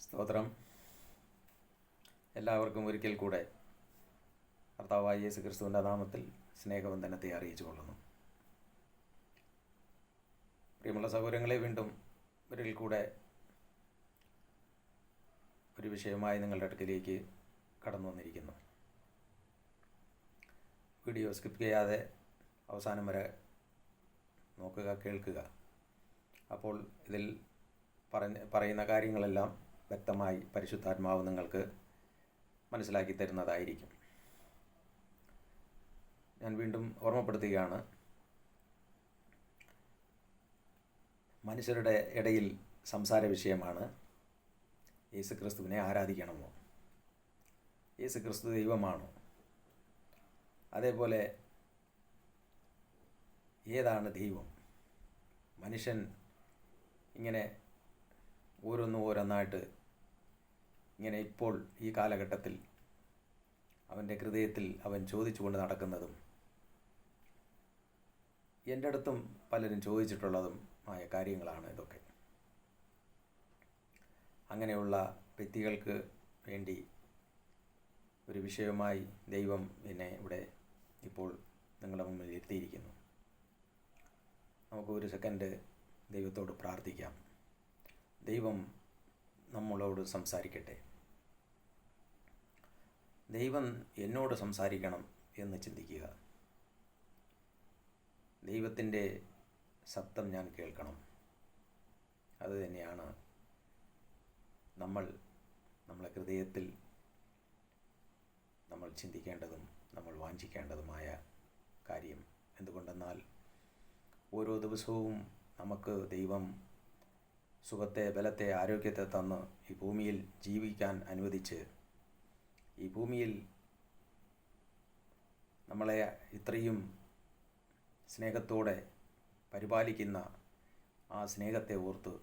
സ്തോത്രം. എല്ലാവർക്കും ഒരിക്കൽ കൂടെ കർത്താവായ യേശു ക്രിസ്തുവിൻ്റെ നാമത്തിൽ സ്നേഹവന്ദനത്തെ അറിയിച്ചു കൊള്ളുന്നു. പ്രിയമുള്ള സഹോദരങ്ങളെ, വീണ്ടും ഒരിക്കൽ കൂടെ ഒരു വിഷയമായി നിങ്ങളുടെ അടുക്കിലേക്ക് കടന്നു വന്നിരിക്കുന്നു. വീഡിയോ സ്കിപ്പ് ചെയ്യാതെ അവസാനം വരെ നോക്കുക, കേൾക്കുക. അപ്പോൾ ഇതിൽ പറയുന്ന കാര്യങ്ങളെല്ലാം വ്യക്തമായി പരിശുദ്ധാത്മാവ് നിങ്ങൾക്ക് മനസ്സിലാക്കി തരുന്നതായിരിക്കും. ഞാൻ വീണ്ടും ഓർമ്മപ്പെടുത്തുകയാണ്, മനുഷ്യരുടെ ഇടയിൽ സംസാര വിഷയമാണ് യേശുക്രിസ്തുവിനെ ആരാധിക്കണമോ, യേശുക്രിസ്തു ദൈവമാണോ, അതേപോലെ ഏതാണ് ദൈവം. മനുഷ്യൻ ഇങ്ങനെ ഓരോന്നായിട്ട് ഇങ്ങനെ ഇപ്പോൾ ഈ കാലഘട്ടത്തിൽ അവൻ്റെ ഹൃദയത്തിൽ അവൻ ചോദിച്ചുകൊണ്ട് നടക്കുന്നതും എൻ്റെ അടുത്തും പലരും ചോദിച്ചിട്ടുള്ളതും ആയ കാര്യങ്ങളാണ് ഇതൊക്കെ. അങ്ങനെയുള്ള വ്യക്തികൾക്ക് വേണ്ടി ഒരു വിഷയവുമായി ദൈവം എന്നെ ഇവിടെ ഇപ്പോൾ നിങ്ങളുടെ മുമ്പിൽ എത്തിയിരിക്കുന്നു. നമുക്ക് ഒരു സെക്കൻഡ് ദൈവത്തോട് പ്രാർത്ഥിക്കാം. ദൈവം നമ്മളോട് സംസാരിക്കട്ടെ. ദൈവം എന്നോട് സംസാരിക്കണം എന്ന് ചിന്തിക്കുക. ദൈവത്തിൻ്റെ ശബ്ദം ഞാൻ കേൾക്കണം. അത് തന്നെയാണ് നമ്മളെ ഹൃദയത്തിൽ നമ്മൾ ചിന്തിക്കേണ്ടതും നമ്മൾ വാഞ്ചിക്കേണ്ടതുമായ കാര്യം. എന്തുകൊണ്ടെന്നാൽ ഓരോ ദിവസവും നമുക്ക് ദൈവം സുഖത്തെ, ബലത്തെ, ആരോഗ്യത്തെ തന്ന് ഈ ഭൂമിയിൽ ജീവിക്കാൻ അനുവദിച്ച് ഈ ഭൂമിയിൽ നമ്മളെ ഇത്രയും സ്നേഹത്തോടെ പരിപാലിക്കുന്ന ആ സ്നേഹത്തെ ഓർത്ത്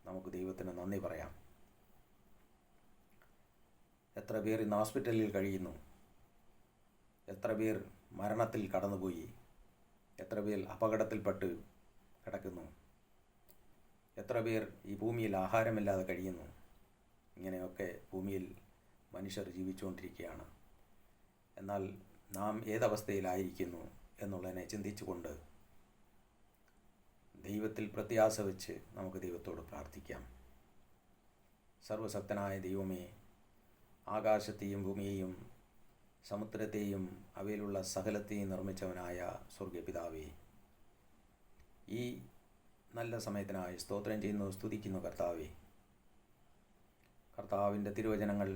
നമുക്ക് ദൈവത്തിന് നന്ദി പറയാം. എത്ര പേർ ഇന്ന് ഹോസ്പിറ്റലിൽ കഴിയുന്നു, എത്ര പേർ മരണത്തിൽ കടന്നുപോയി, എത്ര പേർ അപകടത്തിൽപ്പെട്ട് കിടക്കുന്നു, എത്ര പേർ ഈ ഭൂമിയിൽ ആഹാരമില്ലാതെ കഴിയുന്നു. ഇങ്ങനെയൊക്കെ ഭൂമിയിൽ മനുഷ്യർ ജീവിച്ചുകൊണ്ടിരിക്കുകയാണ്. എന്നാൽ നാം ഏതവസ്ഥയിലായിരിക്കുന്നു എന്നുള്ളതിനെ ചിന്തിച്ചുകൊണ്ട് ദൈവത്തിൽ പ്രത്യാശ വെച്ച് നമുക്ക് ദൈവത്തോട് പ്രാർത്ഥിക്കാം. സർവശക്തനായ ദൈവമേ, ആകാശത്തെയും ഭൂമിയെയും സമുദ്രത്തെയും അവയിലുള്ള സകലത്തെയും നിർമ്മിച്ചവനായ സ്വർഗപിതാവേ, ഈ നല്ല സമയത്തിനായി സ്തോത്രം ചെയ്യുന്നു, സ്തുതിക്കുന്നു. കർത്താവിൻ്റെ തിരുവചനങ്ങൾ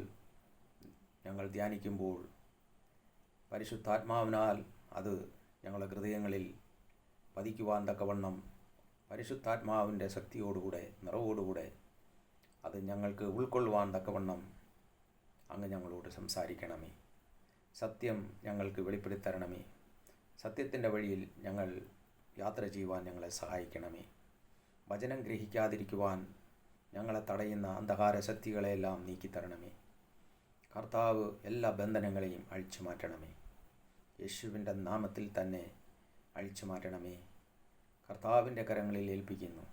ഞങ്ങൾ ധ്യാനിക്കുമ്പോൾ പരിശുദ്ധാത്മാവിനാൽ അത് ഞങ്ങളുടെ ഹൃദയങ്ങളിൽ പതിക്കുവാൻ തക്കവണ്ണം പരിശുദ്ധാത്മാവിൻ്റെ ശക്തിയോടുകൂടെ, നിറവോടുകൂടെ അത് ഞങ്ങൾക്ക് ഉൾക്കൊള്ളുവാൻ തക്കവണ്ണം അങ്ങ് ഞങ്ങളോട് സംസാരിക്കണമേ. സത്യം ഞങ്ങൾക്ക് വെളിപ്പെടുത്തരണമേ. സത്യത്തിൻ്റെ വഴിയിൽ ഞങ്ങൾ യാത്ര ചെയ്യുവാൻ ഞങ്ങളെ സഹായിക്കണമേ. വചനം ഗ്രഹിക്കാതിരിക്കുവാൻ ഞങ്ങളെ തടയുന്ന അന്ധകാര ശക്തികളെയെല്ലാം നീക്കിത്തരണമേ. കർത്താവ് എല്ലാ ബന്ധനങ്ങളെയും അഴിച്ചു മാറ്റണമേ. യേശുവിൻ്റെ നാമത്തിൽ തന്നെ അഴിച്ചു മാറ്റണമേ. കർത്താവിൻ്റെ കരങ്ങളിൽ ഏൽപ്പിക്കുന്നു.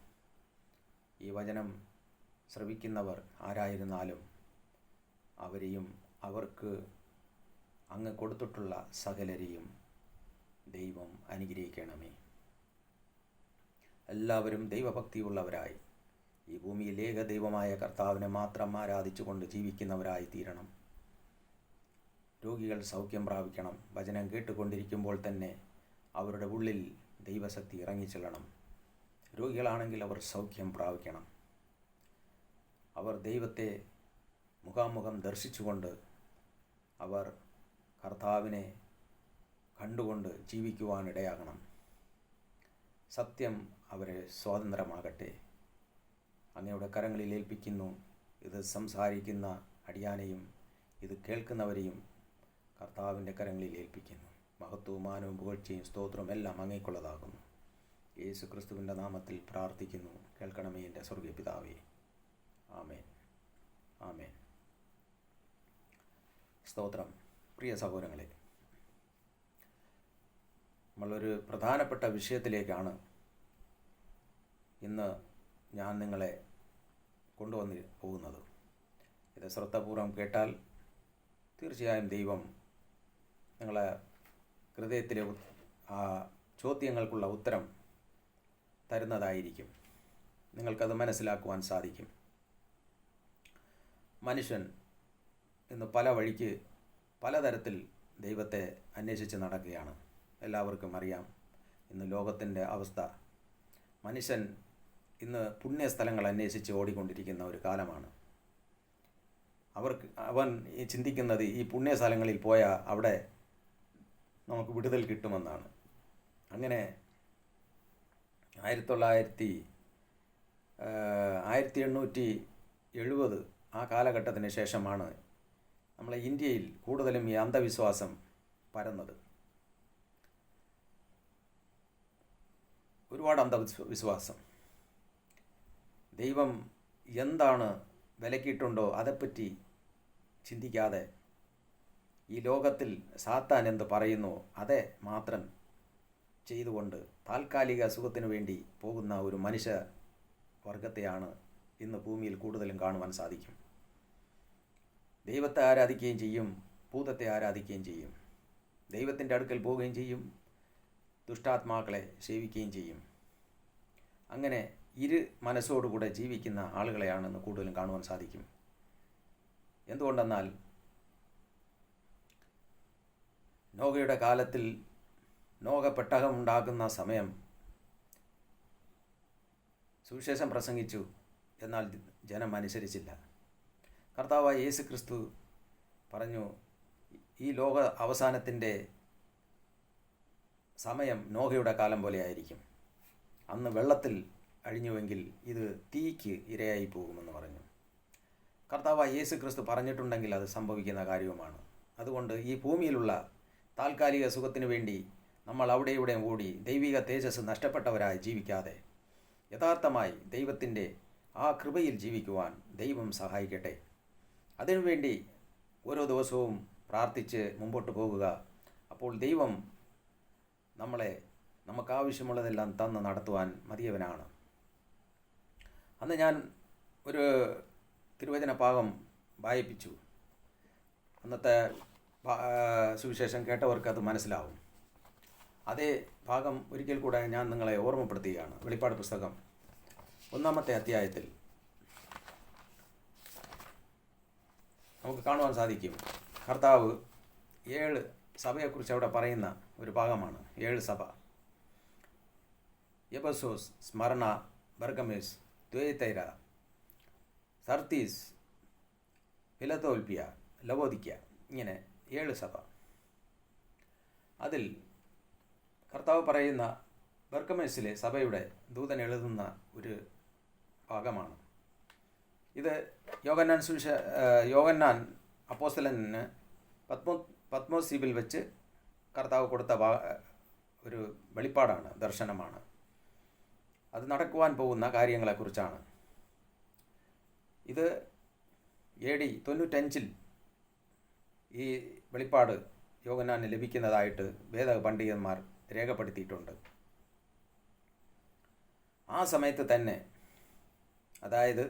ഈ വചനം ശ്രവിക്കുന്നവർ ആരായിരുന്നാലും അവരെയും അവർക്ക് അങ്ങ് കൊടുത്തിട്ടുള്ള സകലരെയും ദൈവം അനുഗ്രഹിക്കണമേ. എല്ലാവരും ദൈവഭക്തിയുള്ളവരായി ഈ ഭൂമിയിൽ ഏക ദൈവമായ കർത്താവിനെ മാത്രം ആരാധിച്ചുകൊണ്ട് ജീവിക്കുന്നവരായി തീരണം. രോഗികൾ സൗഖ്യം പ്രാപിക്കണം. വചനം കേട്ടുകൊണ്ടിരിക്കുമ്പോൾ തന്നെ അവരുടെ ഉള്ളിൽ ദൈവശക്തി ഇറങ്ങിച്ചെല്ലണം. രോഗികളാണെങ്കിൽ അവർ സൗഖ്യം പ്രാപിക്കണം. അവർ ദൈവത്തെ മുഖാമുഖം ദർശിച്ചുകൊണ്ട് അവർ കർത്താവിനെ കണ്ടുകൊണ്ട് ജീവിക്കുവാനിടയാകണം. സത്യം അവരെ സ്വാതന്ത്ര്യമാകട്ടെ. അങ്ങയുടെ കരങ്ങളിൽ ഏൽപ്പിക്കുന്നു. ഇത് സംസാരിക്കുന്ന അടിയാനെയും ഇത് കേൾക്കുന്നവരെയും കർത്താവിൻ്റെ കരങ്ങളിൽ ഏൽപ്പിക്കുന്നു. മഹത്വവും മാനവും പുകഴ്ചയും സ്തോത്രവും എല്ലാം അങ്ങേക്കുള്ളതാകുന്നു. യേശു ക്രിസ്തുവിൻ്റെ നാമത്തിൽ പ്രാർത്ഥിക്കുന്നു. കേൾക്കണമേ എൻ്റെ സ്വർഗീയ പിതാവേ. ആമേൻ, ആമേൻ. സ്തോത്രം. പ്രിയ സഹോദരങ്ങളെ, നമ്മളൊരു പ്രധാനപ്പെട്ട വിഷയത്തിലേക്കാണ് ഇന്ന് ഞാൻ നിങ്ങളെ കൊണ്ടുവന്ന് പോകുന്നത്. ഇത് ശ്രദ്ധാപൂർവം കേട്ടാൽ തീർച്ചയായും ദൈവം നിങ്ങളെ ഹൃദയത്തിലെ ആ ചോദ്യങ്ങൾക്കുള്ള ഉത്തരം തരുന്നതായിരിക്കും. നിങ്ങൾക്കത് മനസ്സിലാക്കുവാൻ സാധിക്കും. മനുഷ്യൻ ഇന്ന് പല വഴിക്ക് പലതരത്തിൽ ദൈവത്തെ അന്വേഷിച്ച് നടക്കുകയാണ്. എല്ലാവർക്കും അറിയാം ഇന്ന് ലോകത്തിൻ്റെ അവസ്ഥ. മനുഷ്യൻ ഇന്ന് പുണ്യസ്ഥലങ്ങൾ അന്വേഷിച്ച് ഓടിക്കൊണ്ടിരിക്കുന്ന ഒരു കാലമാണ്. അവൻ ചിന്തിക്കുന്നത് ഈ പുണ്യസ്ഥലങ്ങളിൽ പോയാൽ അവിടെ നമുക്ക് വിടുതൽ കിട്ടുമെന്നാണ്. അങ്ങനെ 1870 ആ കാലഘട്ടത്തിന് ശേഷമാണ് നമ്മളെ ഇന്ത്യയിൽ കൂടുതലും ഈ അന്ധവിശ്വാസം പരന്നത്. ഒരുപാട് അന്ധവിശ്വാസം. ദൈവം എന്താണ് വിലക്കിയിട്ടുണ്ടോ അതേപ്പറ്റി ചിന്തിക്കാതെ ഈ ലോകത്തിൽ സാത്താൻ എന്ത് പറയുന്നു അതേ മാത്രം ചെയ്തുകൊണ്ട് താൽക്കാലിക സുഖത്തിനു വേണ്ടി പോകുന്ന ഒരു മനുഷ്യ വർഗത്തെയാണ് ഇന്ന് ഭൂമിയിൽ കൂടുതലും കാണുവാൻ സാധിക്കും. ദൈവത്തെ ആരാധിക്കുകയും ചെയ്യും, ഭൂതത്തെ ആരാധിക്കുകയും ചെയ്യും. ദൈവത്തിൻ്റെ അടുക്കൽ പോവുകയും ചെയ്യും, ദുഷ്ടാത്മാക്കളെ സേവിക്കുകയും ചെയ്യും. അങ്ങനെ ഇരു മനസ്സോടുകൂടെ ജീവിക്കുന്ന ആളുകളെയാണ് ഇന്ന് കൂടുതലും കാണുവാൻ സാധിക്കും. എന്തുകൊണ്ടെന്നാൽ നോഹയുടെ കാലത്തിൽ നോഹ പെട്ടകം ഉണ്ടാക്കുന്ന സമയം സുവിശേഷം പ്രസംഗിച്ചു, എന്നാൽ ജനം അനുസരിച്ചില്ല. കർത്താവായ യേശു ക്രിസ്തു പറഞ്ഞു, ഈ ലോക അവസാനത്തിൻ്റെ സമയം നോഹയുടെ കാലം പോലെ ആയിരിക്കും. അന്ന് വെള്ളത്തിൽ അഴിഞ്ഞുവെങ്കിൽ ഇത് തീക്ക് ഇരയായി പോകുമെന്ന് പറഞ്ഞു. കർത്താവായ യേശു ക്രിസ്തു പറഞ്ഞിട്ടുണ്ടെങ്കിൽ അത് സംഭവിക്കുന്ന കാര്യവുമാണ്. അതുകൊണ്ട് ഈ ഭൂമിയിലുള്ള താൽക്കാലിക സുഖത്തിനു വേണ്ടി നമ്മൾ അവിടെ ഇവിടെയും ഓടി ദൈവിക തേജസ് നഷ്ടപ്പെട്ടവരായി ജീവിക്കാതെ യഥാർത്ഥമായി ദൈവത്തിൻ്റെ ആ കൃപയിൽ ജീവിക്കുവാൻ ദൈവം സഹായിക്കട്ടെ. അതിനുവേണ്ടി ഓരോ ദിവസവും പ്രാർത്ഥിച്ച് മുമ്പോട്ട് പോകുക. അപ്പോൾ ദൈവം നമുക്കാവശ്യമുള്ളതെല്ലാം തന്ന് നടത്തുവാൻ മതിയവനാണ്. അന്ന് ഞാൻ ഒരു തിരുവചന ഭാഗം വായിപ്പിച്ചു. അന്നത്തെ സുവിശേഷം കേട്ടവർക്ക് അത് മനസ്സിലാവും. അതേ ഭാഗം ഒരിക്കൽ കൂടെ ഞാൻ നിങ്ങളെ ഓർമ്മപ്പെടുത്തുകയാണ്. വെളിപ്പാട് പുസ്തകം 1-ാമത്തെ അധ്യായത്തിൽ നമുക്ക് കാണുവാൻ സാധിക്കും, കർത്താവ് 7 സഭയെക്കുറിച്ച് അവിടെ പറയുന്ന ഒരു ഭാഗമാണ്. 7 സഭ: എഫെസോസ്, സ്മരണ, ബർഗമേസ്, ദ്വൈതൈര, സർത്തീസ്, ഫിലദൽഫിയ, ലവോദിക്ക, ഇങ്ങനെ 7 സഭ. അതിൽ കർത്താവ് പറയുന്ന ബർഗമേസിലെ സഭയുടെ ദൂതൻ എഴുതുന്ന ഒരു ഭാഗമാണ് ഇത്. യോഹന്നാൻ അപ്പോസ്തലന് പത്മോസ് ദ്വീപിൽ വെച്ച് കർത്താവ് കൊടുത്ത ഒരു വെളിപ്പാടാണ്, ദർശനമാണ്. അത് നടക്കുവാൻ പോകുന്ന കാര്യങ്ങളെക്കുറിച്ചാണ്. ഇത് AD 95 ഈ വെളിപ്പാട് യോഹന്നാന് ലഭിക്കുന്നതായിട്ട് വേദ പണ്ഡിതന്മാർ രേഖപ്പെടുത്തിയിട്ടുണ്ട്. ആ സമയത്ത് തന്നെ, അതായത്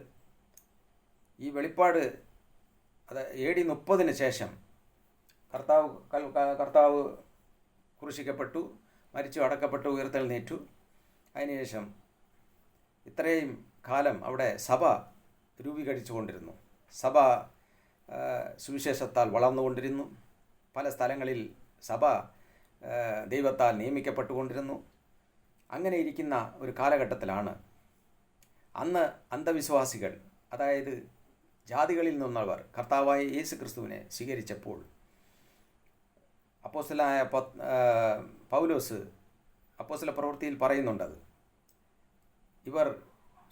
ഈ വെളിപ്പാട് AD 30 ശേഷം കർത്താവ് ക്രൂശിക്കപ്പെട്ടു, മരിച്ചു, അടക്കപ്പെട്ടു, ഉയർത്തെഴുന്നേറ്റു. അതിനുശേഷം ഇത്രയും കാലം അവിടെ സഭ രൂപീകരിച്ചു കൊണ്ടിരുന്നു. സഭ സുവിശേഷത്താൽ വളർന്നുകൊണ്ടിരുന്നു. പല സ്ഥലങ്ങളിൽ സഭ ദൈവത്താൽ നിയമിക്കപ്പെട്ടുകൊണ്ടിരുന്നു. അങ്ങനെ ഇരിക്കുന്ന ഒരു കാലഘട്ടത്തിലാണ് അന്ന് അന്ധവിശ്വാസികൾ, അതായത് ജാതികളിൽ നിന്നവർ കർത്താവായ യേശു ക്രിസ്തുവിനെ സ്വീകരിച്ചപ്പോൾ അപ്പോസ്തലനായ പൗലോസ് അപ്പോസ്തല പ്രവൃത്തിയിൽ പറയുന്നുണ്ടത്. ഇവർ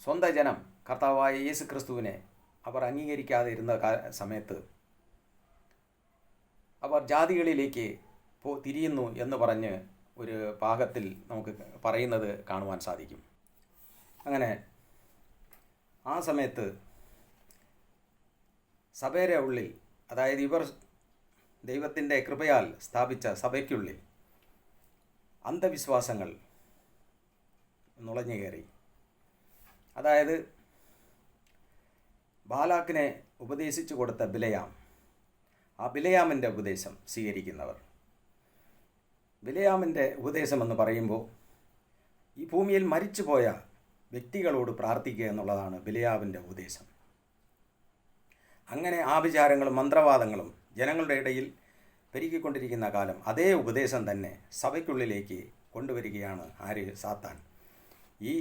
സ്വന്തം ജനം കർത്താവായ യേശു ക്രിസ്തുവിനെ അവർ അംഗീകരിക്കാതെ ഇരുന്ന സമയത്ത് അവർ ജാതികളിലേക്ക് തിരിയുന്നു എന്ന് പറഞ്ഞ് ഒരു ഭാഗത്തിൽ നമുക്ക് പറയുന്നത് കാണുവാൻ സാധിക്കും. അങ്ങനെ ആ സമയത്ത് സഭയുടെ ഉള്ളിൽ, അതായത് ഇവർ ദൈവത്തിൻ്റെ കൃപയാൽ സ്ഥാപിച്ച സഭയ്ക്കുള്ളിൽ അന്ധവിശ്വാസങ്ങൾ നുഴഞ്ഞു കയറി. അതായത് ബാലാക്കിനെ ഉപദേശിച്ചു കൊടുത്ത ബിലയാം, ആ ബിലയാമിൻ്റെ ഉപദേശം സ്വീകരിക്കുന്നവർ. ബിലയാമിൻ്റെ ഉപദേശം എന്ന് പറയുമ്പോൾ ഈ ഭൂമിയിൽ മരിച്ചുപോയ വ്യക്തികളോട് പ്രാർത്ഥിക്കുക എന്നുള്ളതാണ് ബിലയാമിൻ്റെ ഉപദേശം. അങ്ങനെ ആഭിചാരങ്ങളും മന്ത്രവാദങ്ങളും ജനങ്ങളുടെ ഇടയിൽ പെരുകിക്കൊണ്ടിരിക്കുന്ന കാലം അതേ ഉപദേശം തന്നെ സഭയ്ക്കുള്ളിലേക്ക് കൊണ്ടുവരികയാണ് സാത്താൻ. ഈ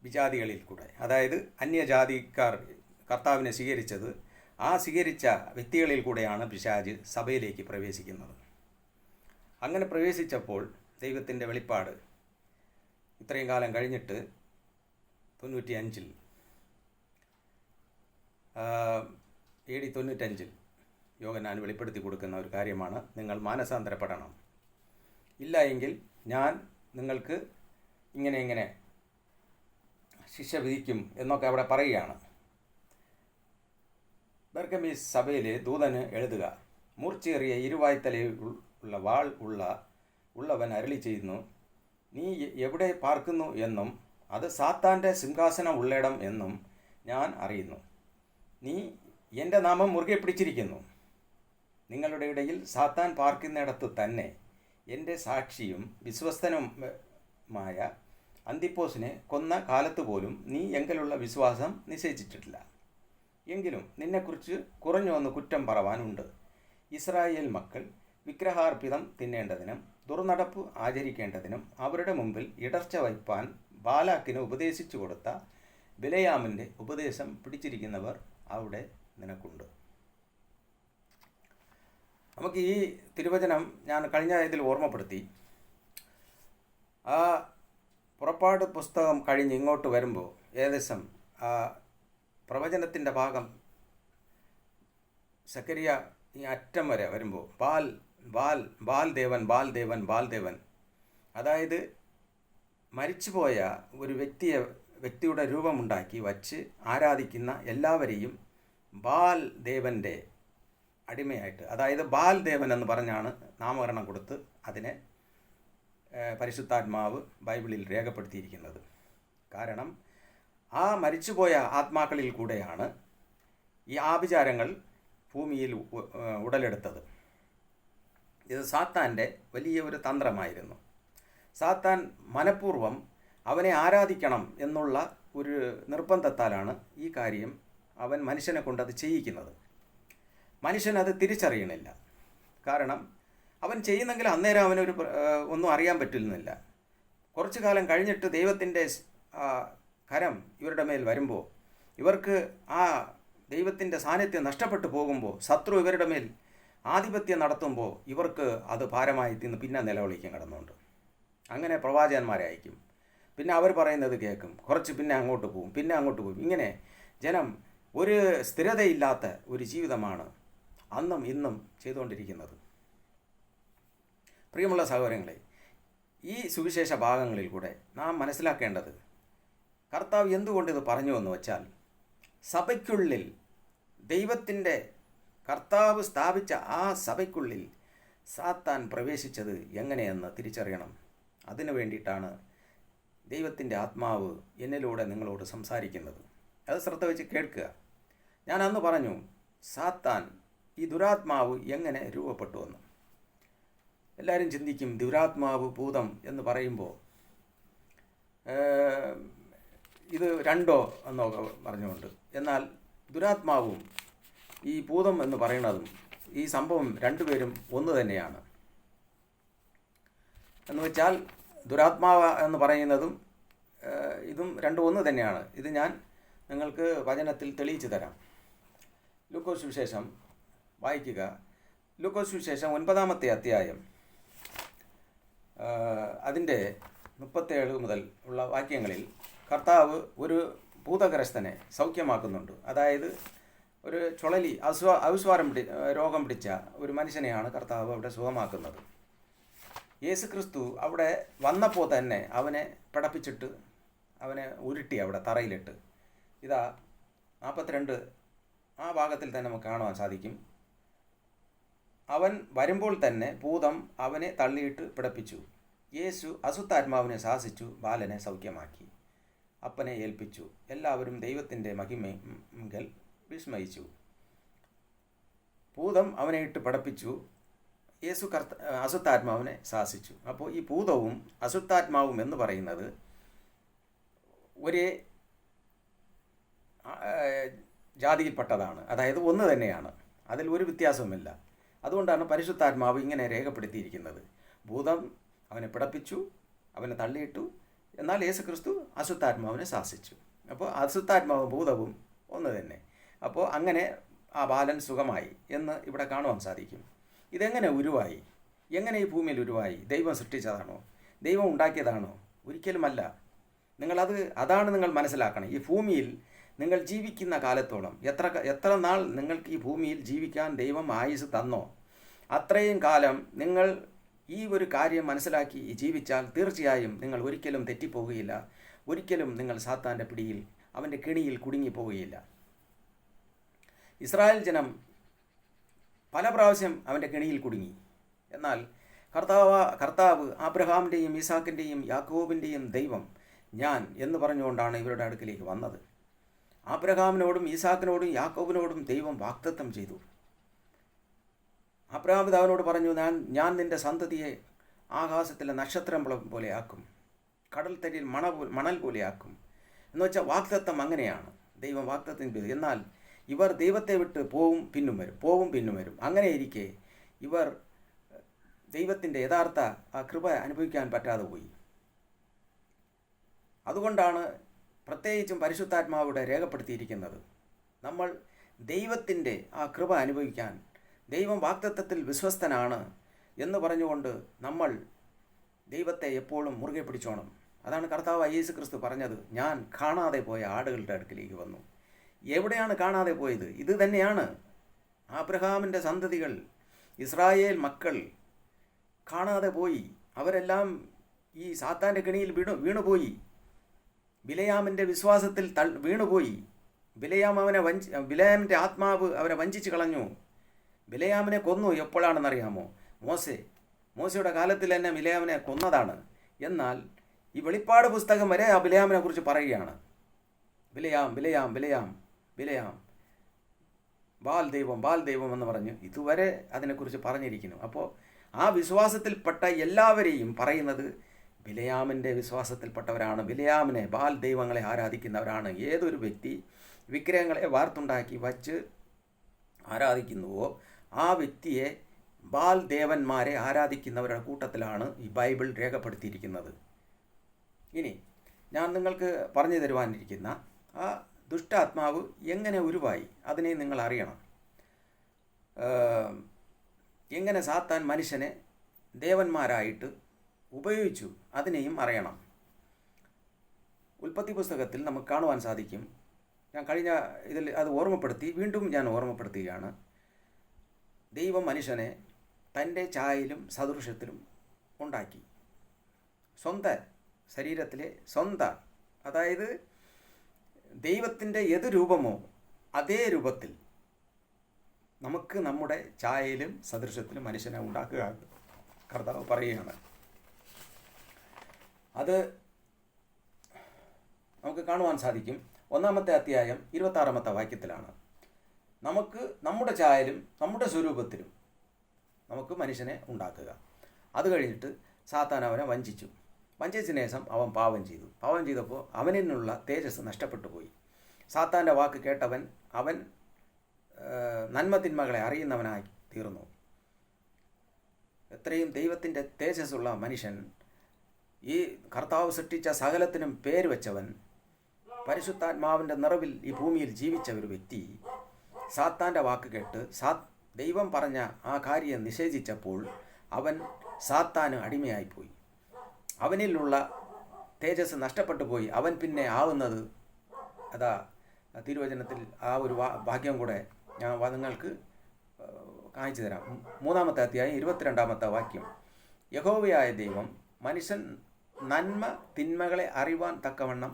വിജാതികളിൽ കൂടെ, അതായത് അന്യജാതിക്കാർ കർത്താവിനെ സ്വീകരിച്ചത്, ആ സ്വീകരിച്ച വ്യക്തികളിൽ കൂടെയാണ് പിശാച് സഭയിലേക്ക് പ്രവേശിക്കുന്നത്. അങ്ങനെ പ്രവേശിച്ചപ്പോൾ ദൈവത്തിൻ്റെ വെളിപ്പാട് ഇത്രയും കാലം കഴിഞ്ഞിട്ട് 95 AD 95 യോഹന്നാൻ വെളിപ്പെടുത്തി കൊടുക്കുന്ന ഒരു കാര്യമാണ്, നിങ്ങൾ മാനസാന്തരപ്പെടണം, ഇല്ല എങ്കിൽ ഞാൻ നിങ്ങൾക്ക് ഇങ്ങനെ ശിക്ഷ വിധിക്കും എന്നൊക്കെ അവിടെ പറയുകയാണ്. ബെർഗമീസ് സഭയിലെ ദൂതന് എഴുതുക, മൂർച്ചയേറിയ ഇരുവായ്ത്തലയിൽ ഉള്ള വാൾ ഉള്ളവൻ അരുളി ചെയ്യുന്നു, നീ എവിടെ പാർക്കുന്നു എന്നും അത് സാത്താൻ്റെ സിംഹാസനം ഉള്ളിടം എന്നും ഞാൻ അറിയുന്നു. നീ എൻ്റെ നാമം മുറുകെ പിടിച്ചിരിക്കുന്നു. നിങ്ങളുടെ ഇടയിൽ സാത്താൻ പാർക്കുന്നിടത്ത് തന്നെ എൻ്റെ സാക്ഷിയും വിശ്വസ്തനുമായ അന്തിപ്പോസിനെ കൊന്ന കാലത്ത് പോലും നീ എങ്കിലുള്ള വിശ്വാസം നിശ്ചയിച്ചിട്ടില്ല. എങ്കിലും നിന്നെക്കുറിച്ച് കുറഞ്ഞു വന്ന് കുറ്റം പറവാനുണ്ട്. ഇസ്രായേൽ മക്കൾ വിഗ്രഹാർപ്പിതം തിന്നേണ്ടതിനും ദുർനടപ്പ് ആചരിക്കേണ്ടതിനും അവരുടെ മുമ്പിൽ ഇടർച്ച വയ്പ്പാൻ ബാലാക്കിന് ഉപദേശിച്ചു കൊടുത്ത ബിലയാമിൻ്റെ ഉപദേശം പിടിച്ചിരിക്കുന്നവർ അവിടെ നിനക്കുണ്ട്. നമുക്ക് ഈ തിരുവചനം ഞാൻ കഴിഞ്ഞ ഇതിൽ ഓർമ്മപ്പെടുത്തി. ആ പുറപ്പാട് പുസ്തകം കഴിഞ്ഞ് ഇങ്ങോട്ട് വരുമ്പോൾ ഏകദേശം ആ പ്രവചനത്തിൻ്റെ ഭാഗം സക്കരിയ ഈ അറ്റം വരെ വരുമ്പോൾ ബാൽ ദേവൻ, അതായത് മരിച്ചുപോയ ഒരു വ്യക്തിയുടെ രൂപമുണ്ടാക്കി വച്ച് ആരാധിക്കുന്ന എല്ലാവരെയും ബാൽ ദേവൻ്റെ അടിമയായിട്ട്, അതായത് ബാൽ ദേവൻ എന്ന് പറഞ്ഞാണ് നാമകരണം കൊടുത്ത് അതിനെ പരിശുദ്ധാത്മാവ് ബൈബിളിൽ രേഖപ്പെടുത്തിയിരിക്കുന്നത്. കാരണം ആ മരിച്ചുപോയ ആത്മാക്കളിൽ കൂടെയാണ് ഈ ആഭിചാരങ്ങൾ ഭൂമിയിൽ ഉടലെടുത്തത്. ഇത് സാത്താൻ്റെ വലിയ ഒരു തന്ത്രമായിരുന്നു. സാത്താൻ മനഃപൂർവ്വം അവനെ ആരാധിക്കണം എന്നുള്ള ഒരു നിർബന്ധത്താലാണ് ഈ കാര്യം അവൻ മനുഷ്യനെ കൊണ്ടത് ചെയ്യിക്കുന്നത്. മനുഷ്യനത് തിരിച്ചറിയണില്ല. കാരണം അവൻ ചെയ്യുന്നെങ്കിൽ അന്നേരം അവനൊരു ഒന്നും അറിയാൻ പറ്റുന്നില്ല. കുറച്ചു കാലം കഴിഞ്ഞിട്ട് ദൈവത്തിൻ്റെ കരം ഇവരുടെ മേൽ വരുമ്പോൾ, ഇവർക്ക് ആ ദൈവത്തിൻ്റെ സാന്നിധ്യം നഷ്ടപ്പെട്ടു പോകുമ്പോൾ, ശത്രു ഇവരുടെ മേൽ ആധിപത്യം നടത്തുമ്പോൾ ഇവർക്ക് അത് ഭാരമായി തിന്ന് പിന്നെ നിലവിളിക്കാൻ കിടന്നുണ്ട്. അങ്ങനെ പ്രവാചകന്മാരെ അയക്കും. പിന്നെ അവർ പറയുന്നത് കേൾക്കും. കുറച്ച് പിന്നെ അങ്ങോട്ട് പോകും. ഇങ്ങനെ ജനം ഒരു സ്ഥിരതയില്ലാത്ത ഒരു ജീവിതമാണ് അന്നും ഇന്നും ചെയ്തുകൊണ്ടിരിക്കുന്നത്. പ്രിയമുള്ള സഹോദരങ്ങളെ, ഈ സുവിശേഷ ഭാഗങ്ങളിൽ കൂടെ നാം മനസ്സിലാക്കേണ്ടത്, കർത്താവ് എന്തുകൊണ്ട് ഇത് പറഞ്ഞു എന്ന് വെച്ചാൽ, സഭയ്ക്കുള്ളിൽ ദൈവത്തിൻ്റെ കർത്താവ് സ്ഥാപിച്ച ആ സഭയ്ക്കുള്ളിൽ സാത്താൻ പ്രവേശിച്ചത് എങ്ങനെയെന്ന് തിരിച്ചറിയണം. അതിനു വേണ്ടിയിട്ടാണ് ദൈവത്തിൻ്റെ ആത്മാവ് എന്നിലൂടെ നിങ്ങളോട് സംസാരിക്കുന്നത്. അത് ശ്രദ്ധ വെച്ച് കേൾക്കുക. ഞാൻ അന്ന് പറഞ്ഞു, സാത്താൻ ഈ ദുരാത്മാവ് എങ്ങനെ രൂപപ്പെട്ടു എന്ന്. എല്ലാവരും ചിന്തിക്കും, ദുരാത്മാവ് ഭൂതം എന്ന് പറയുമ്പോൾ ഇത് രണ്ടോ എന്നൊക്കെ പറഞ്ഞുകൊണ്ട്. എന്നാൽ ദുരാത്മാവും ഈ ഭൂതം എന്ന് പറയുന്നതും ഈ സംഭവം രണ്ടുപേരും ഒന്ന് തന്നെയാണ്. എന്ന് വെച്ചാൽ ദുരാത്മാവ് എന്ന് പറയുന്നതും ഇതും രണ്ടും ഒന്ന് തന്നെയാണ്. ഇത് ഞാൻ നിങ്ങൾക്ക് വചനത്തിൽ തെളിയിച്ചു തരാം. ലൂക്കോസ് സുവിശേഷം വായിക്കുക. ലൂക്കോസ് സുവിശേഷം 9-ാമത്തെ അധ്യായം അതിൻ്റെ 37 മുതൽ ഉള്ള വാക്യങ്ങളിൽ കർത്താവ് ഒരു ഭൂതഗ്രസ്തനെ സൗഖ്യമാക്കുന്നുണ്ട്. അതായത് ഒരു ചുഴലി രോഗം പിടിച്ച ഒരു മനുഷ്യനെയാണ് കർത്താവ് അവിടെ സുഖമാക്കുന്നത്. യേശുക്രിസ്തു അവിടെ വന്നപ്പോൾ തന്നെ അവനെ പിടപ്പിച്ചിട്ട് അവനെ ഉരുട്ടി അവിടെ തറയിലിട്ട്. ഇതാ 42 ആ ഭാഗത്തിൽ തന്നെ നമുക്ക് കാണുവാൻ സാധിക്കും. അവൻ വരുമ്പോൾ തന്നെ ഭൂതം അവനെ തള്ളിയിട്ട് പിടപ്പിച്ചു. യേശു അശുദ്ധാത്മാവിനെ ശാസിച്ചു ബാലനെ സൗഖ്യമാക്കി. അപ്പനെ ഏൽപ്പിച്ചു. എല്ലാവരും ദൈവത്തിൻ്റെ മഹിമയിൽ വിസ്മയിച്ചു. ഭൂതം അവനെ ഇട്ട് പടപ്പിച്ചു. യേശു അശുദ്ധാത്മാവിനെ ശാസിച്ചു. അപ്പോൾ ഈ ഭൂതവും അശുദ്ധാത്മാവും എന്ന് പറയുന്നത് ഒരേ ജാതിയിൽപ്പെട്ടതാണ്. അതായത് ഒന്ന് തന്നെയാണ്, അതിൽ ഒരു വ്യത്യാസവുമില്ല. അതുകൊണ്ടാണ് പരിശുദ്ധാത്മാവ് ഇങ്ങനെ രേഖപ്പെടുത്തിയിരിക്കുന്നത്. ഭൂതം അവനെ പിടപ്പിച്ചു, അവനെ തള്ളിയിട്ടു, എന്നാൽ യേശുക്രിസ്തു അശുദ്ധാത്മാവിനെ ശാസിച്ചു. അപ്പോൾ അശുദ്ധാത്മാവും ഭൂതവും ഒന്ന് തന്നെ. അപ്പോൾ അങ്ങനെ ആ ബാലൻ സുഖമായി എന്ന് ഇവിടെ കാണുവാൻ സാധിക്കും. ഇതെങ്ങനെ ഉരുവായി? എങ്ങനെ ഈ ഭൂമിയിൽ ഉരുവായി? ദൈവം സൃഷ്ടിച്ചതാണോ? ദൈവം ഉണ്ടാക്കിയതാണോ? ഒരിക്കലുമല്ല. അതാണ് നിങ്ങൾ മനസ്സിലാക്കണം. ഈ ഭൂമിയിൽ നിങ്ങൾ ജീവിക്കുന്ന കാലത്തോളം എത്ര നാൾ നിങ്ങൾക്ക് ഈ ഭൂമിയിൽ ജീവിക്കാൻ ദൈവം ആയുസ് തന്നോ അത്രയും കാലം നിങ്ങൾ ഈ ഒരു കാര്യം മനസ്സിലാക്കി ജീവിച്ചാൽ തീർച്ചയായും നിങ്ങൾ ഒരിക്കലും തെറ്റിപ്പോവുകയില്ല. ഒരിക്കലും നിങ്ങൾ സാത്താൻ്റെ പിടിയിൽ, അവൻ്റെ കെണിയിൽ കുടുങ്ങിപ്പോവുകയില്ല. ഇസ്രായേൽ ജനം പല പ്രാവശ്യം അവൻ്റെ കെണിയിൽ കുടുങ്ങി. എന്നാൽ കർത്താവ് അബ്രഹാമിൻ്റെയും ഈസാക്കിൻ്റെയും യാക്കോബിൻ്റെയും ദൈവം ഞാൻ എന്ന് പറഞ്ഞുകൊണ്ടാണ് ഇവരുടെ അടുക്കിലേക്ക് വന്നത്. അബ്രഹാമിനോടും ഈസാക്കിനോടും യാക്കോബിനോടും ദൈവം വാഗ്ദത്തം ചെയ്തു. അബ്രഹാം പിതാവിനോട് പറഞ്ഞു, ഞാൻ നിൻ്റെ സന്തതിയെ ആകാശത്തിലെ നക്ഷത്രം പോലെയാക്കും, കടൽത്തരിയിൽ മണൽ പോലെയാക്കും എന്ന് വെച്ചാൽ വാഗ്ദത്തം അങ്ങനെയാണ്. ദൈവം വാഗ്ദത്തം ചെയ്തു. എന്നാൽ ഇവർ ദൈവത്തെ വിട്ട് പോവും പിന്നും വരും. അങ്ങനെ ഇരിക്കെ ഇവർ ദൈവത്തിൻ്റെ യഥാർത്ഥ ആ കൃപ അനുഭവിക്കാൻ പറ്റാതെ പോയി. അതുകൊണ്ടാണ് പ്രത്യേകിച്ചും പരിശുദ്ധാത്മാവിടെ രേഖപ്പെടുത്തിയിരിക്കുന്നത്. നമ്മൾ ദൈവത്തിൻ്റെ ആ കൃപ അനുഭവിക്കാൻ, ദൈവം വാഗ്ദത്തത്തിൽ വിശ്വസ്തനാണ് എന്ന് പറഞ്ഞുകൊണ്ട് നമ്മൾ ദൈവത്തെ എപ്പോഴും മുറുകെ പിടിച്ചോണം. അതാണ് കർത്താവ് യേശുക്രിസ്തു പറഞ്ഞത്, ഞാൻ കാണാതെ പോയ ആടുകളുടെ അടുക്കിലേക്ക് വന്നു. എവിടെയാണ് കാണാതെ പോയത്? ഇത് തന്നെയാണ്. അബ്രഹാമിൻ്റെ സന്തതികൾ, ഇസ്രായേൽ മക്കൾ കാണാതെ പോയി. അവരെല്ലാം ഈ സാത്താൻ്റെ കെണിയിൽ വീണുപോയി. ബിലയാമിൻ്റെ വിശ്വാസത്തിൽ വീണുപോയി. ബിലയാമിൻ്റെ ആത്മാവ് അവരെ വഞ്ചിച്ച് കളഞ്ഞു. ബിലയാമിനെ കൊന്നു. എപ്പോഴാണെന്നറിയാമോ? മോശയുടെ കാലത്തിൽ തന്നെ ബിലയാമിനെ കൊന്നതാണ്. എന്നാൽ ഈ വെളിപ്പാട് പുസ്തകം വരെ ആ ബിലയാമിനെ കുറിച്ച് പറയുകയാണ്. ബിലയാം ബാൽ ദൈവം എന്ന് പറഞ്ഞ് ഇതുവരെ അതിനെക്കുറിച്ച് പറഞ്ഞിരിക്കുന്നു. അപ്പോൾ ആ വിശ്വാസത്തിൽപ്പെട്ട എല്ലാവരെയും പറയുന്നത് ബിലയാമിൻ്റെ വിശ്വാസത്തിൽപ്പെട്ടവരാണ്. ബിലയാമിനെ, ബാൽ ദൈവങ്ങളെ ആരാധിക്കുന്നവരാണ്. ഏതൊരു വ്യക്തി വിഗ്രഹങ്ങളെ വാർത്തുണ്ടാക്കി വച്ച് ആരാധിക്കുന്നുവോ ആ വ്യക്തിയെ ബാൽ ദേവന്മാരെ ആരാധിക്കുന്നവരുടെ കൂട്ടത്തിലാണ് ഈ ബൈബിൾ രേഖപ്പെടുത്തിയിരിക്കുന്നത്. ഇനി ഞാൻ നിങ്ങൾക്ക് പറഞ്ഞു തരുവാനിരിക്കുന്ന ആ ദുഷ്ടാത്മാവ് എങ്ങനെ ഉരുവായി അതിനെ നിങ്ങൾ അറിയണം. എങ്ങനെ സാത്താൻ മനുഷ്യനെ ദേവന്മാരായിട്ട് ഉപയോഗിച്ചു അതിനെയും അറിയണം. ഉൽപ്പത്തി പുസ്തകത്തിൽ നമുക്ക് കാണുവാൻ സാധിക്കും. ഞാൻ കഴിഞ്ഞ ഇതിൽ അത് വീണ്ടും ഞാൻ ഓർമ്മപ്പെടുത്തുകയാണ്. ദൈവം മനുഷ്യനെ തൻ്റെ ഛായയിലും സദൃശ്യത്തിലും ഉണ്ടാക്കി. ശരീരത്തിലെ അതായത് ദൈവത്തിൻ്റെ ഏത് രൂപമോ അതേ രൂപത്തിൽ നമുക്ക് നമ്മുടെ ഛായയിലും സദൃശ്യത്തിലും മനുഷ്യനെ ഉണ്ടാക്കുക കർത്താവ് പറയുകയാണ്. അത് നമുക്ക് കാണുവാൻ സാധിക്കും. 1-ാമത്തെ അധ്യായം 26-ാമത്തെ വാക്യത്തിലാണ്. നമുക്ക് നമ്മുടെ ഛായയിലും നമ്മുടെ സ്വരൂപത്തിലും നമുക്ക് മനുഷ്യനെ ഉണ്ടാക്കുക. അത് കഴിഞ്ഞിട്ട് സാത്താൻ അവനെ വഞ്ചിച്ചതിന് ശേഷം അവൻ പാപം ചെയ്തപ്പോൾ അവനിലുള്ള തേജസ് നഷ്ടപ്പെട്ടു പോയി. സാത്താൻ്റെ വാക്ക് കേട്ടവൻ അവൻ നന്മതിന്മകളെ അറിയുന്നവനായി തീർന്നു. എത്രയും ദൈവത്തിൻ്റെ തേജസ്സുള്ള മനുഷ്യൻ, ഈ കർത്താവ് സൃഷ്ടിച്ച സകലത്തിനും പേര് വെച്ചവൻ, പരിശുദ്ധാത്മാവിൻ്റെ നിറവിൽ ഈ ഭൂമിയിൽ ജീവിച്ച ഒരു വ്യക്തി സാത്താൻ്റെ വാക്ക് കേട്ട് ദൈവം പറഞ്ഞ ആ കാര്യം നിഷേധിച്ചപ്പോൾ അവൻ സാത്താന് അടിമയായിപ്പോയി. അവനിലുള്ള തേജസ് നഷ്ടപ്പെട്ടു പോയി. അവൻ പിന്നെ ആവുന്നത് തിരുവചനത്തിൽ ആ ഒരു ഭാഗ്യം കൂടെ ഞാൻ നിങ്ങൾക്ക് കാണിച്ചു തരാം. 3-ാമത്തെ അധ്യായം 22-ാമത്തെ വാക്യം. യഹോവയായ ദൈവം മനുഷ്യൻ നന്മ തിന്മകളെ അറിവാൻ തക്കവണ്ണം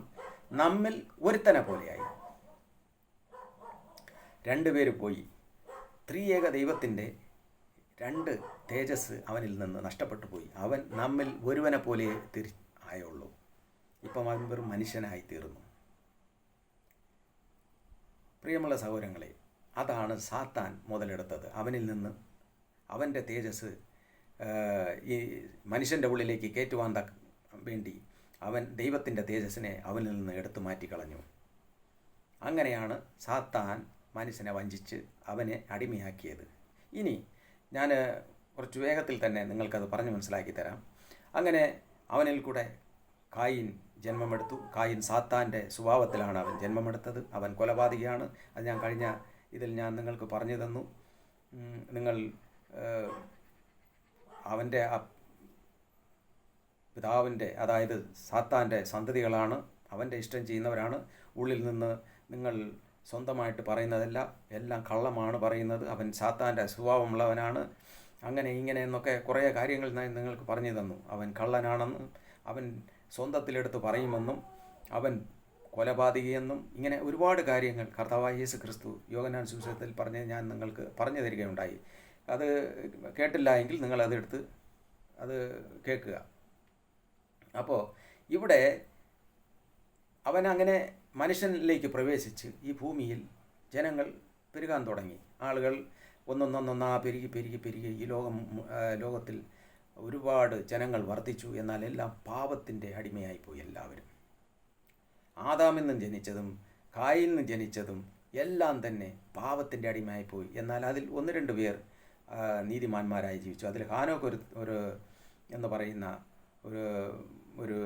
നമ്മിൽ ഒരുത്തനെ പോലെയായി. രണ്ടുപേര് പോയി. ത്രിയേക ദൈവത്തിൻ്റെ 2 തേജസ് അവനിൽ നിന്ന് നഷ്ടപ്പെട്ടു പോയി. അവൻ നമ്മിൽ ഒരുവനെ പോലെ ആയുള്ളൂ. ഇപ്പം അവൻ വെറും മനുഷ്യനായി തീർന്നു. പ്രിയമുള്ള സഹോദരങ്ങളെ, അതാണ് സാത്താൻ മുതലെടുത്തത്. അവനിൽ നിന്ന് അവൻ്റെ തേജസ് ഈ മനുഷ്യൻ്റെ ഉള്ളിലേക്ക് കയറ്റുവാൻ വേണ്ടി അവൻ ദൈവത്തിൻ്റെ തേജസ്സിനെ അവനിൽ നിന്ന് എടുത്തു മാറ്റിക്കളഞ്ഞു. അങ്ങനെയാണ് സാത്താൻ മനുഷ്യനെ വഞ്ചിച്ച് അവനെ അടിമയാക്കിയത്. ഇനി ഞാൻ കുറച്ച് വേഗത്തിൽ തന്നെ നിങ്ങൾക്കത് പറഞ്ഞു മനസ്സിലാക്കി തരാം. അങ്ങനെ അവനിൽ കൂടെ കായിൻ ജന്മമെടുത്തു. കായിൻ സാത്താൻ്റെ സ്വഭാവത്തിലാണ് അവൻ ജന്മമെടുത്തത്. അവൻ കൊലപാതകിയാണ്. അത് ഞാൻ കഴിഞ്ഞ ഇതിൽ ഞാൻ നിങ്ങൾക്ക് പറഞ്ഞു തന്നു. നിങ്ങൾ അവൻ്റെ പിതാവിൻ്റെ, അതായത് സാത്താൻ്റെ സന്തതികളാണ്, അവൻ്റെ ഇഷ്ടം ചെയ്യുന്നവരാണ്. ഉള്ളിൽ നിന്ന് നിങ്ങൾ സ്വന്തമായിട്ട് പറയുന്നതല്ല, എല്ലാം കള്ളമാണ് പറയുന്നത്. അവൻ സാത്താൻ്റെ സ്വഭാവമുള്ളവനാണ്. അങ്ങനെ ഇങ്ങനെ എന്നൊക്കെ കുറേ കാര്യങ്ങൾ നിങ്ങൾക്ക് പറഞ്ഞു തന്നു. അവൻ കള്ളനാണെന്നും അവൻ സ്വന്തത്തിലെടുത്ത് പറയുമെന്നും അവൻ കൊലപാതകിയെന്നും ഇങ്ങനെ ഒരുപാട് കാര്യങ്ങൾ കർത്താവായ യേശു ക്രിസ്തു യോഹന്നാൻ സുവിശേഷത്തിൽ പറഞ്ഞ് ഞാൻ നിങ്ങൾക്ക് പറഞ്ഞു തരികയുണ്ടായി. അത് കേട്ടില്ല എങ്കിൽ നിങ്ങളതെടുത്ത് അത് കേൾക്കുക. അപ്പോൾ ഇവിടെ അവൻ അങ്ങനെ മനുഷ്യനിലേക്ക് പ്രവേശിച്ച് ഈ ഭൂമിയിൽ ജനങ്ങൾ പെരുകാൻ തുടങ്ങി. ആളുകൾ ഒന്നൊന്നൊന്നൊന്നാ പെരുകി ഈ ലോകത്തിൽ ഒരുപാട് ജനങ്ങൾ വർദ്ധിച്ചു. എന്നാൽ എല്ലാം പാപത്തിൻ്റെ അടിമയായിപ്പോയി. എല്ലാവരും ആദാമിൽ നിന്നും ജനിച്ചതും കായിൽ നിന്നും ജനിച്ചതും എല്ലാം തന്നെ പാപത്തിൻ്റെ അടിമയായിപ്പോയി. എന്നാൽ അതിൽ 1-2 പേർ നീതിമാന്മാരായി ജീവിച്ചു. അതിൽ ഹാനോക്ക് ഒരു എന്ന് പറയുന്ന ഒരു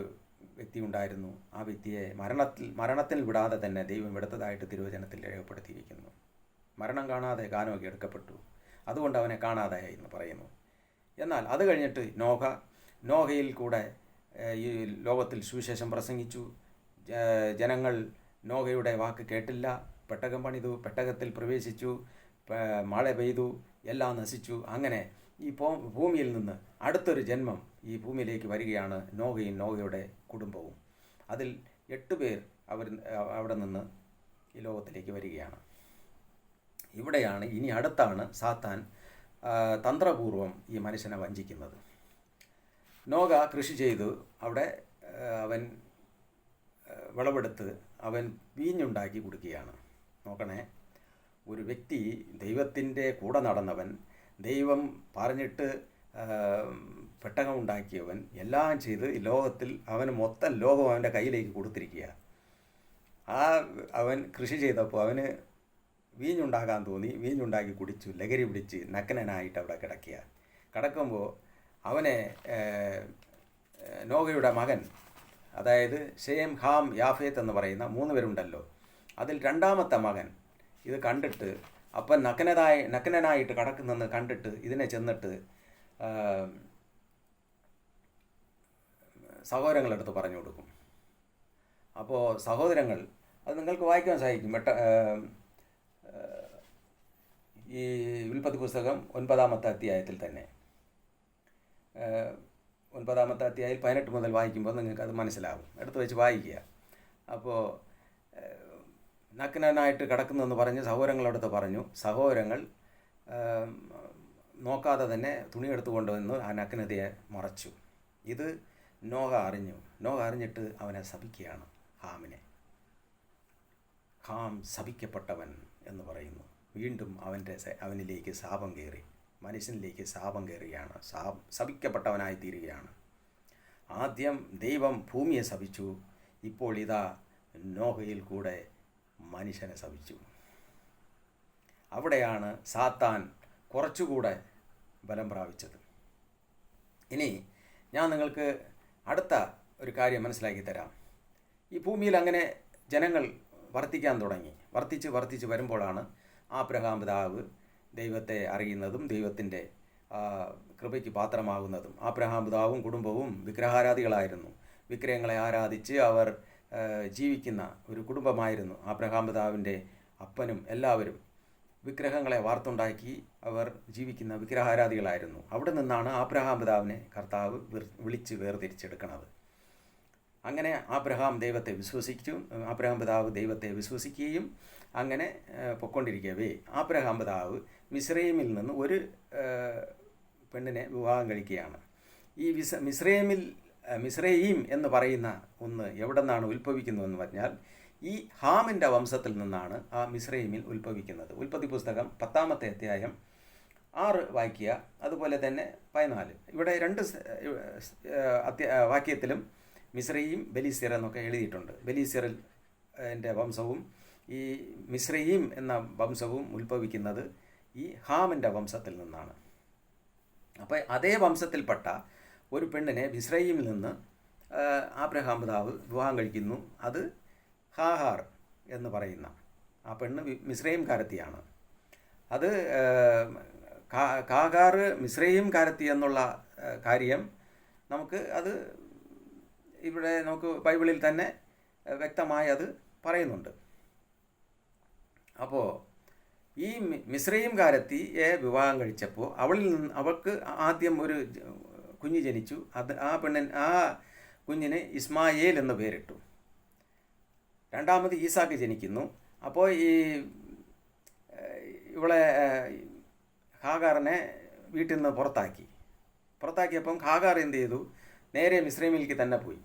വ്യക്തി ഉണ്ടായിരുന്നു. ആ വ്യക്തിയെ മരണത്തിൽ വിടാതെ തന്നെ ദൈവം എടുത്തതായിട്ട് തിരുവചനത്തിൽ രേഖപ്പെടുത്തിയിരിക്കുന്നു. മരണം കാണാതെ ഹാനോക്ക് എടുക്കപ്പെട്ടു, അതുകൊണ്ട് അവനെ കാണാതായി എന്ന് പറയുന്നു. എന്നാൽ അത് കഴിഞ്ഞിട്ട് നോഹയിൽ കൂടെ ഈ ലോകത്തിൽ സുവിശേഷം പ്രസംഗിച്ചു. ജനങ്ങൾ നോഹയുടെ വാക്ക് കേട്ടില്ല. പെട്ടകം പണിതു, പെട്ടകത്തിൽ പ്രവേശിച്ചു, മഴ പെയ്തു, എല്ലാം നശിച്ചു. അങ്ങനെ ഈ ഭൂമിയിൽ നിന്ന് അടുത്തൊരു ജന്മം ഈ ഭൂമിയിലേക്ക് വരികയാണ്. നോഹയുടെ കുടുംബവും. അതിൽ 8 പേർ അവിടെ നിന്ന് ഈ ലോകത്തിലേക്ക് വരികയാണ്. ഇവിടെയാണ് ഇനി അടുത്താണ് സാത്താൻ തന്ത്രപൂർവം ഈ മനുഷ്യനെ വഞ്ചിക്കുന്നത്. നോഹ കൃഷി ചെയ്തു. അവിടെ അവൻ വിളവെടുത്ത് അവൻ വീഞ്ഞുണ്ടാക്കി കുടിക്കുകയാണ്. നോക്കണേ, ഒരു വ്യക്തി ദൈവത്തിൻ്റെ കൂടെ നടന്നവൻ, ദൈവം പറഞ്ഞിട്ട് പെട്ടകമുണ്ടാക്കിയവൻ, എല്ലാം ചെയ്ത് ഈ ലോകത്തിൽ അവന് മൊത്തം ലോകം അവൻ്റെ കയ്യിലേക്ക് കൊടുത്തിരിക്കുക. അവൻ കൃഷി ചെയ്തപ്പോൾ അവന് വീഞ്ഞുണ്ടാകാൻ തോന്നി. വീഞ്ഞുണ്ടാക്കി കുടിച്ചു, ലഹരി പിടിച്ച് നഗ്നനായിട്ട് അവിടെ കിടക്കുമ്പോൾ അവനെ നോഹയുടെ മകൻ, അതായത് ഷേം, ഹാം, യാഫേത്ത് എന്ന് പറയുന്ന 3 പേരുണ്ടല്ലോ, അതിൽ 2ാമത്തെ മകൻ ഇത് കണ്ടിട്ട്, അപ്പൻ നഗ്നനായിട്ട് കിടക്കുന്നെന്ന് കണ്ടിട്ട് ഇതിനെ ചെന്നിട്ട് സഹോദരങ്ങളെടുത്ത് പറഞ്ഞു കൊടുക്കും. അപ്പോൾ സഹോദരങ്ങൾ, അത് നിങ്ങൾക്ക് വായിക്കാൻ സാധിക്കും. ഈ ഉൽപ്പത്തി പുസ്തകം 9-ാമത്തെ അധ്യായത്തിൽ തന്നെ, 9-ാമത്തെ അധ്യായം 18 മുതൽ വായിക്കുമ്പോൾ നിങ്ങൾക്കത് മനസ്സിലാവും. എടുത്ത് വെച്ച് വായിക്കുക. അപ്പോൾ നഗ്നനായിട്ട് കിടക്കുന്നെന്ന് പറഞ്ഞ് സഹോദരങ്ങളടുത്ത് പറഞ്ഞു. സഹോദരങ്ങൾ നോക്കാതെ തന്നെ തുണിയെടുത്ത് കൊണ്ടുവന്ന് ആ നഗ്നതയെ മറച്ചു. ഇത് നോഹ അറിഞ്ഞു. നോഹ അറിഞ്ഞിട്ട് അവനെ ശപിക്കുകയാണ്, ഹാമിനെ. ഹാം ശപിക്കപ്പെട്ടവൻ എന്ന് പറയുന്നു. വീണ്ടും അവനിലേക്ക് ശാപം കയറി, മനുഷ്യനിലേക്ക് ശാപം കയറുകയാണ്. ശപിക്കപ്പെട്ടവനായി തീരുകയാണ്. ആദ്യം ദൈവം ഭൂമിയെ ശപിച്ചു, ഇപ്പോൾ ഇതാ നോഹയിൽ കൂടെ മനുഷ്യനെ ശപിച്ചു. അവിടെയാണ് സാത്താൻ കുറച്ചുകൂടെ ബലം പ്രാപിച്ചത്. ഇനി ഞാൻ നിങ്ങൾക്ക് അടുത്ത ഒരു കാര്യം മനസ്സിലാക്കി തരാം. ഈ ഭൂമിയിൽ അങ്ങനെ ജനങ്ങൾ വർദ്ധിക്കാൻ തുടങ്ങി. വർദ്ധിച്ച് വരുമ്പോഴാണ് ആബ്രഹാം പിതാവ് ദൈവത്തെ അറിയുന്നതും ദൈവത്തിൻ്റെ കൃപയ്ക്ക് പാത്രമാകുന്നതും. ആബ്രഹാം പിതാവും കുടുംബവും വിഗ്രഹാരാധികളായിരുന്നു. വിഗ്രഹങ്ങളെ ആരാധിച്ച് അവർ ജീവിക്കുന്ന ഒരു കുടുംബമായിരുന്നു. ആബ്രഹാം പിതാവിൻ്റെ അപ്പനും എല്ലാവരും വിഗ്രഹങ്ങളെ വാർത്തുണ്ടാക്കി അവർ ജീവിക്കുന്ന വിഗ്രഹാരാധികളായിരുന്നു. അവിടെ നിന്നാണ് ആബ്രഹാം പിതാവിനെ കർത്താവ് വിളിച്ച് വേർതിരിച്ചെടുക്കുന്നത്. അങ്ങനെ ആബ്രഹാം പിതാവ് ദൈവത്തെ വിശ്വസിക്കുകയും അങ്ങനെ പൊയ്ക്കൊണ്ടിരിക്കവേ ആബ്രഹാം പിതാവ് മിസ്രൈമിൽ നിന്ന് ഒരു പെണ്ണിനെ വിവാഹം കഴിക്കുകയാണ്. ഈ മിസ്രൈം എന്ന് പറയുന്ന ഒന്ന് എവിടെ നിന്നാണ് ഉത്ഭവിക്കുന്നതെന്ന് പറഞ്ഞാൽ, ഈ ഹാമിൻ്റെ വംശത്തിൽ നിന്നാണ് ആ മിസ്രൈമിൽ ഉത്ഭവിക്കുന്നത്. ഉൽപ്പത്തി പുസ്തകം 10-ാമത്തെ അധ്യായം 6 വായിക്കുക, അതുപോലെ തന്നെ 14. ഇവിടെ 2 വാക്യത്തിലും മിസ്രയീം ബെലീസ്യർ എന്നൊക്കെ എഴുതിയിട്ടുണ്ട്. ബെലീസ്യറിൻ്റെ വംശവും ഈ മിസ്രയീം എന്ന വംശവും ഉത്ഭവിക്കുന്നത് ഈ ഹാമിൻ്റെ വംശത്തിൽ നിന്നാണ്. അപ്പോൾ അതേ വംശത്തിൽപ്പെട്ട ഒരു പെണ്ണിനെ മിസ്രയീമിൽ നിന്ന് ആബ്രഹാം പിതാവ് വിവാഹം കഴിക്കുന്നു. അത് ഹാഹാർ എന്ന് പറയുന്ന ആ പെണ്ണ് മിസ്രയീംകാരത്തിയാണ്. അത് ഹാഗാർ മിസ്രയീംകാരത്തി എന്നുള്ള കാര്യം അത് ഇവിടെ നമുക്ക് ബൈബിളിൽ തന്നെ വ്യക്തമായി അത് പറയുന്നുണ്ട്. അപ്പോൾ ഈ മിസ്രയീംകാരത്തിയെ വിവാഹം കഴിച്ചപ്പോൾ അവൾക്ക് ആദ്യം ഒരു കുഞ്ഞ് ജനിച്ചു. ആ കുഞ്ഞിന് ഇസ്മായേൽ എന്ന് പേരിട്ടു. രണ്ടാമത് ഈസാക്ക് ജനിക്കുന്നു. അപ്പോൾ ഇവളെ ഹാഗാറിനെ വീട്ടിൽ നിന്ന് പുറത്താക്കിയപ്പം ഹാഗാർ എന്ത് ചെയ്തു? നേരെ മിസ്രൈമിലേക്ക് തന്നെ പോയി.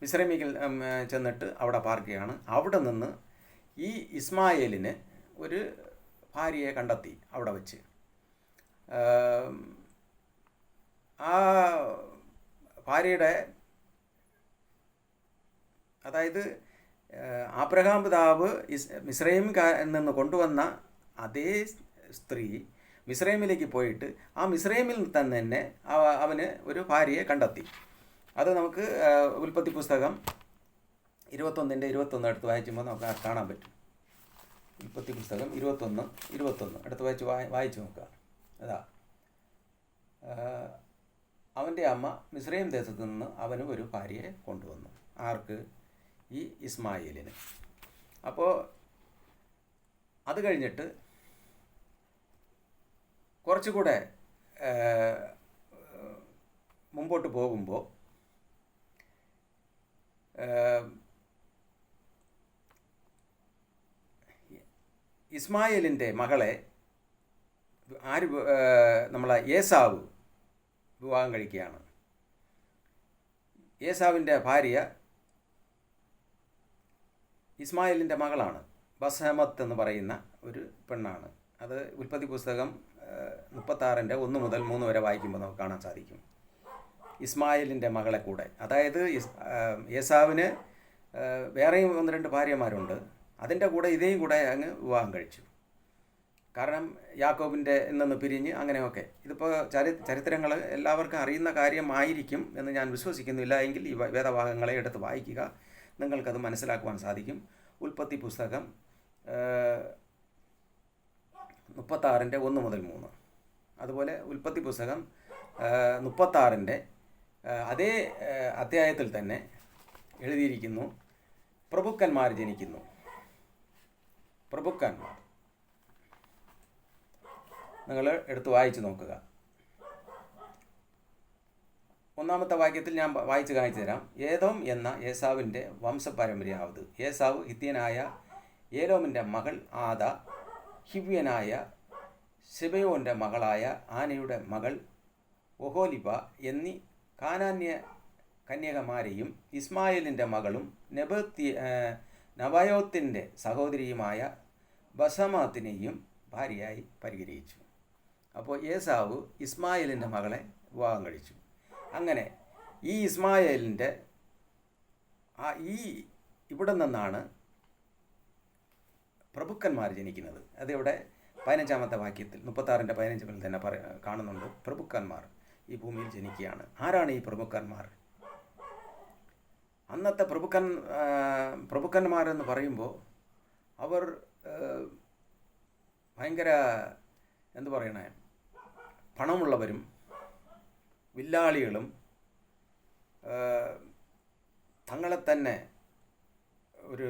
മിസ്രൈമിൽ ചെന്നിട്ട് അവിടെ പാർക്കുകയാണ്. അവിടെ നിന്ന് ഈ ഇസ്മായേലിന് ഒരു ഭാര്യയെ കണ്ടെത്തി അവിടെ വെച്ച്. ആ ഭാര്യയുടെ, അതായത് ആബ്രഹാം പിതാവ് മിസ്രൈമിൽ നിന്ന് കൊണ്ടുവന്ന അതേ സ്ത്രീ മിസ്രൈമിലേക്ക് പോയിട്ട് ആ മിസ്രൈമിൽ തന്നെ അവന് ഒരു ഭാര്യയെ കണ്ടെത്തി. അത് നമുക്ക് ഉൽപ്പത്തി പുസ്തകം 21 എടുത്ത് വായിക്കുമ്പോൾ നമുക്ക് കാണാൻ പറ്റും. ഉൽപ്പത്തി പുസ്തകം 21 എടുത്ത് വായിച്ച് നോക്കുക. അതാ, അവൻ്റെ അമ്മ മിസ്രൈം ദേശത്ത് നിന്ന് അവന് ഒരു ഭാര്യയെ കൊണ്ടുവന്നു. ആർക്ക്? ഈ ഇസ്മായേലിന്. അപ്പോൾ അത് കഴിഞ്ഞിട്ട് കുറച്ചുകൂടെ മുമ്പോട്ട് പോകുമ്പോൾ ഇസ്മായേലിൻ്റെ മകളെ നമ്മളെ ഏസാവ് വിവാഹം കഴിക്കുകയാണ്. ഏസാവിൻ്റെ ഭാര്യ ഇസ്മായേലിൻ്റെ മകളാണ്. ബസ്ഹമത്ത് എന്ന് പറയുന്ന ഒരു പെണ്ണാണ്. അത് ഉൽപ്പത്തി പുസ്തകം 36-ന്റെ 1 മുതൽ 3 വരെ വായിക്കുമ്പോൾ നമുക്ക് കാണാൻ സാധിക്കും. ഇസ്മായേലിൻ്റെ മകളെ കൂടെ, അതായത് ഏസാവിന് വേറെയും 1-2 ഭാര്യമാരുണ്ട്. അതിൻ്റെ കൂടെ ഇതേയും കൂടെ അങ്ങ് വിവാഹം കഴിച്ചു. കാരണം യാക്കോബിൻ്റെ നിന്ന് പിരിഞ്ഞ് അങ്ങനെയൊക്കെ. ഇതിപ്പോൾ ചരിത്രങ്ങൾ എല്ലാവർക്കും അറിയുന്ന കാര്യമായിരിക്കും എന്ന് ഞാൻ വിശ്വസിക്കുന്നില്ല. എങ്കിൽ ഈ വേദഭാഗങ്ങളെ എടുത്ത് വായിക്കുക, നിങ്ങൾക്കത് മനസ്സിലാക്കുവാൻ സാധിക്കും. ഉൽപ്പത്തി പുസ്തകം 36-ന്റെ 1 മുതൽ 3, അതുപോലെ ഉൽപ്പത്തി പുസ്തകം 36-ന്റെ അതേ അധ്യായത്തിൽ തന്നെ എഴുതിയിരിക്കുന്നു, പ്രഭുക്കന്മാർ ജനിക്കുന്നു. പ്രഭുക്കന്മാർ നിങ്ങൾ എടുത്ത് വായിച്ച് നോക്കുക. 1-ാമത്തെ വാക്യത്തിൽ ഞാൻ വായിച്ച് കാണിച്ചു തരാം. ഏദോം എന്ന ഏസാവിൻ്റെ വംശപാരമ്പര്യമാവത്. ഏസാവ് ഹിത്യനായ ഏലോമിൻ്റെ മകൾ ആദ, ഹിവ്യനായ സെബയോൻ്റെ മകളായ ആനയുടെ മകൾ ഒഹോലിബ എന്നീ കാനാന്യ കന്യകമാരെയും ഇസ്മായേലിൻ്റെ മകളും നബയോത്തിൻ്റെ സഹോദരിയുമായ ബസമാത്തിനെയും ഭാര്യയായി പരിഗ്രഹിച്ചു. അപ്പോൾ ഏസാവ് ഇസ്മായേലിൻ്റെ മകളെ വിവാഹം കഴിച്ചു. അങ്ങനെ ഈ ഇസ്മായേലിൻ്റെ ഇവിടെ നിന്നാണ് പ്രഭുക്കന്മാർ ജനിക്കുന്നത്. അതിവിടെ 15-ാമത്തെ വാക്യത്തിൽ 36-ന്റെ 15 തന്നെ കാണുന്നുണ്ട്. പ്രഭുക്കന്മാർ ഈ ഭൂമിയിൽ ജനിക്കുകയാണ്. ആരാണ് ഈ പ്രഭുക്കന്മാർ? അന്നത്തെ പ്രഭുക്കന്മാരെന്ന് പറയുമ്പോൾ അവർ ഭയങ്കര എന്തു പറയണേ, പണമുള്ളവരും വില്ലാളികളും തങ്ങളെ തന്നെ ഒരു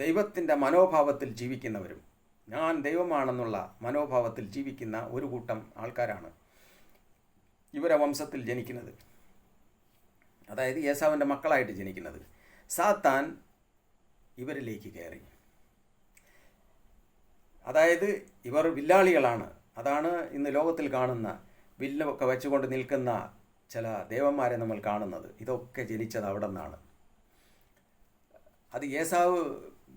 ദൈവത്തിൻ്റെ മനോഭാവത്തിൽ ജീവിക്കുന്നവരും, ഞാൻ ദൈവമാണെന്നുള്ള മനോഭാവത്തിൽ ജീവിക്കുന്ന ഒരു കൂട്ടം ആൾക്കാരാണ് ഇവരെ വംശത്തിൽ ജനിക്കുന്നത്. അതായത് ഏസാവിൻ്റെ മക്കളായിട്ട് ജനിക്കുന്നത്. സാത്താൻ ഇവരിലേക്ക് കയറി. അതായത് ഇവർ വില്ലാളികളാണ്. അതാണ് ഇന്ന് ലോകത്തിൽ കാണുന്ന വില്ലൊക്കെ വെച്ചുകൊണ്ട് നിൽക്കുന്ന ചില ദേവന്മാരെ നമ്മൾ കാണുന്നത്. ഇതൊക്കെ ജനിച്ചത് അവിടെ നിന്നാണ്. അത് ഏസാവ്